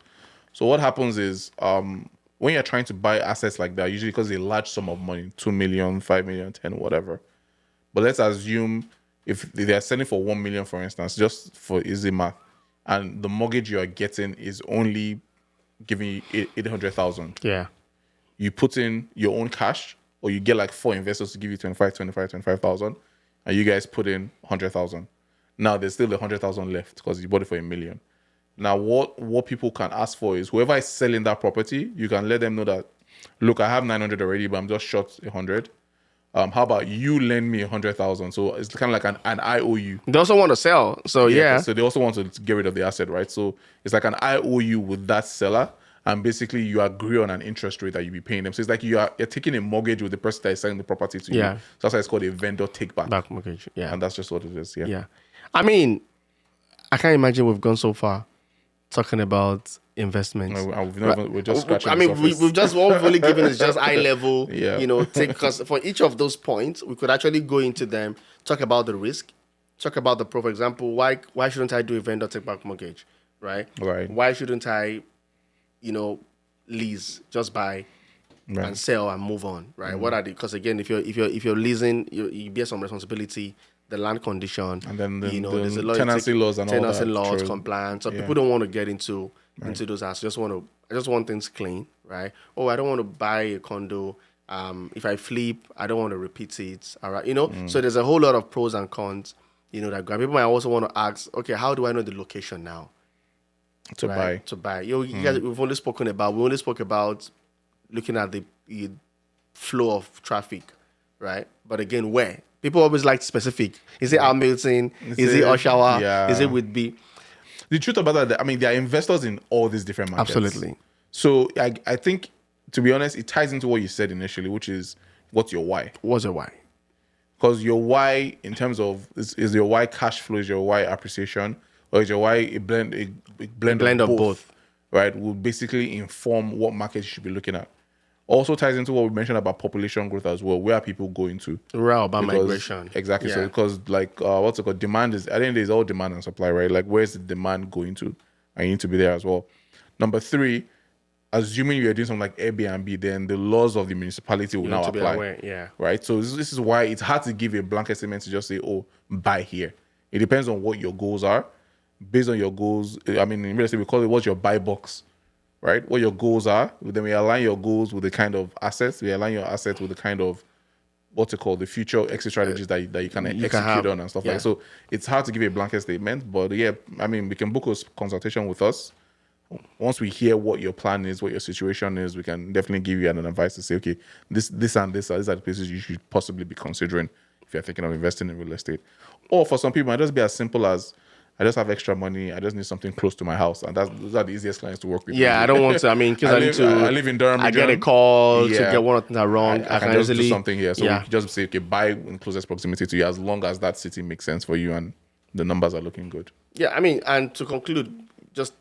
So what happens is when you're trying to buy assets like that, usually because a large sum of money, 2 million, 5 million, 10, whatever. But let's assume if they're selling for 1 million, for instance, just for easy math, and the mortgage you are getting is only giving you 800,000. Yeah. You put in your own cash, or you get like 4 investors to give you 25,000, and you guys put in 100,000. Now there's still 100,000 left because you bought it for 1 million. Now what people can ask for is whoever is selling that property, you can let them know that, look, I have 900 already, but I'm just short 100. How about you lend me 100,000? So it's kind of like an IOU. They also want to sell, so yeah. So they also want to get rid of the asset, right? So it's like an IOU with that seller, and basically you agree on an interest rate that you be paying them. So it's like you're taking a mortgage with the person that is selling the property to you. So that's why it's called a vendor take back mortgage. Yeah, and that's just what it is. Yeah. Yeah, I mean, I can't imagine we've gone so far talking about investments. We're just scratching the surface. we've just what we've only given is just eye level. Yeah. Because for each of those points, we could actually go into them, talk about the risk, talk about the pro. For example, why shouldn't I do a vendor take back mortgage, right? Right. Why shouldn't I, lease, just buy and sell and move on, right? What are the? Because again, if you're leasing, you bear some responsibility. The land condition, and then there's a lot tenancy laws and all that. Tenancy laws, compliance. So people don't want to get into those aspects. I just want things clean, right? I don't want to buy a condo. If I flip, I don't want to repeat it. All right, So there's a whole lot of pros and cons. That people might also want to ask, okay, how do I know the location now? To buy. You guys, we only spoke about looking at the flow of traffic, right? But again, where? People always like specific. Is it Hamilton? Is it Oshawa? Yeah. Is it Whitby? The truth about that, there are investors in all these different markets. Absolutely. So I think, to be honest, it ties into what you said initially, which is what's your why? What's your why? Because your why, in terms of, is your why cash flow, is your why appreciation, or is your why a blend of both, right? Will basically inform what market you should be looking at. Also ties into what we mentioned about population growth as well. Where are people going to? About migration. Exactly. Yeah. So because what's it called? Demand is, I think there's all demand and supply, right? Like where's the demand going to? And you need to be there as well. Number 3, assuming you're doing something like Airbnb, then the laws of the municipality will now apply. Yeah. Right. So this is why it's hard to give a blanket statement to just say, buy here. It depends on what your goals are. Based on your goals, in real estate we call it what's your buy box. Right, what your goals are, then we align your goals with the kind of assets. We align your assets with the kind of the future exit strategies that you can execute on and stuff like that. So it's hard to give a blanket statement, but yeah, we can book a consultation with us. Once we hear what your plan is, what your situation is, we can definitely give you an advice to say, okay, this and this are the places you should possibly be considering if you're thinking of investing in real estate. Or for some people, it might just be as simple as, I just have extra money. I just need something close to my house, and those are the easiest clients to work with. Yeah, I don't want to. Because I live in Durham. I get a call to get one of things wrong. I can just do something here. So we can just say, okay, buy in closest proximity to you, as long as that city makes sense for you, and the numbers are looking good. Yeah, I mean, and to conclude, just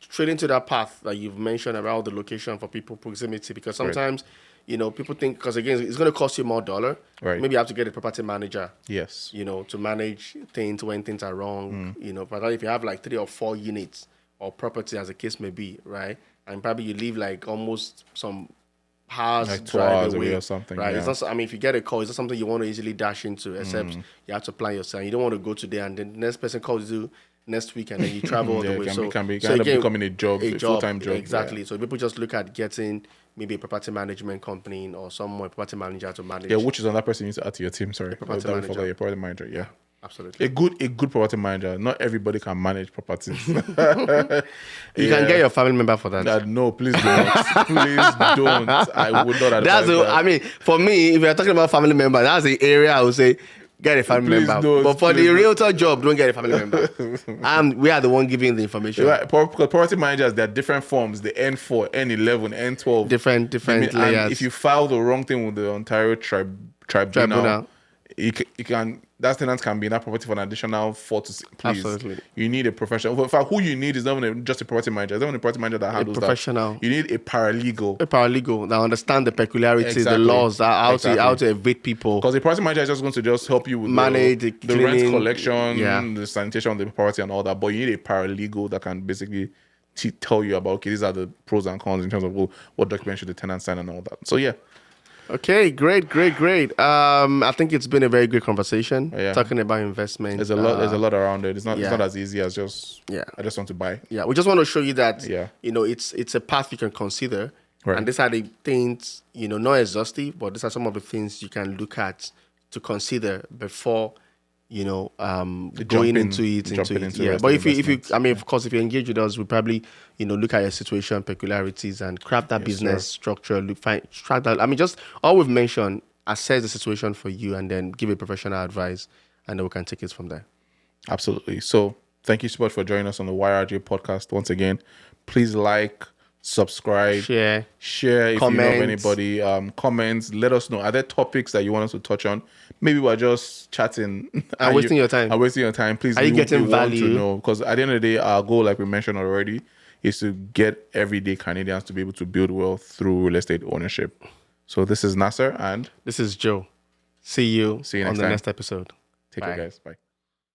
straight into that path that you've mentioned around the location for people, proximity, because sometimes, people think, because again, it's going to cost you more dollar. Right. Maybe you have to get a property manager. Yes. To manage things when things are wrong. But if you have like 3 or 4 units or property, as the case may be, right? And probably you live like almost some hours Like 2 drive hours away away or something. right? Yeah. It's not. I mean, if you get a call, it's not something you want to easily dash into. Except you have to plan yourself. You don't want to go today and then the next person calls you next week and then you travel all the way. It can end up becoming a full-time job. Exactly. Yeah. So people just look at getting maybe a property management company or someone, property manager to manage. Yeah, which is another person you need to add to your team. Sorry, Property don't manager. forget your property manager. Yeah. Absolutely. A good property manager. Not everybody can manage properties. You can get your family member for that. No, please don't. Please don't. I would not advise that. I mean, for me, if you're talking about family member, that's the area I would say get a family Please member. don't, But for please the don't. realtor job, don't get a family member. We are the one giving the information. Right, because property managers, there are different forms. The N4, N11, N12. Different And layers. if you file the wrong thing with the Ontario tribunal, it can, that tenant can be in that property for an additional 4 to 6. Please, Absolutely. you need a professional. In fact, who you need is not even just a property manager. It's not even a property manager that handles professional. that. You need a paralegal. A paralegal that understand the peculiarities, Exactly. the laws, how Exactly. to evict people. Because the property manager is just going to just help you with Manage the the rent cleaning, collection, the sanitation of the property and all that. But you need a paralegal that can basically tell you about, okay, these are the pros and cons in terms of what documents should the tenant sign and all that. So yeah. Okay, great. I think it's been a very good conversation talking about investment. There's a lot around it. It's not as easy as just I just want to buy. Yeah, we just want to show you that Yeah. it's a path you can consider. Right. And these are the things, not exhaustive, but these are some of the things you can look at to consider before going into it. Yeah. But if you of course, if you engage with us, we probably, look at your situation, peculiarities, and craft that business structure. Track that. I mean, just all we've mentioned, assess the situation for you, and then give a professional advice, and then we can take it from there. Absolutely. So thank you so much for joining us on the YRJ podcast once again. Please like, subscribe, share if you know of anybody. Comments, let us know. Are there topics that you want us to touch on? Maybe we're just chatting. I'm wasting your time. Please, are you getting value? Want to know, because at the end of the day, our goal, like we mentioned already, is to get everyday Canadians to be able to build wealth through real estate ownership. So this is Nasser and this is Joe. See you next on the time. next episode. Take care, guys. Bye.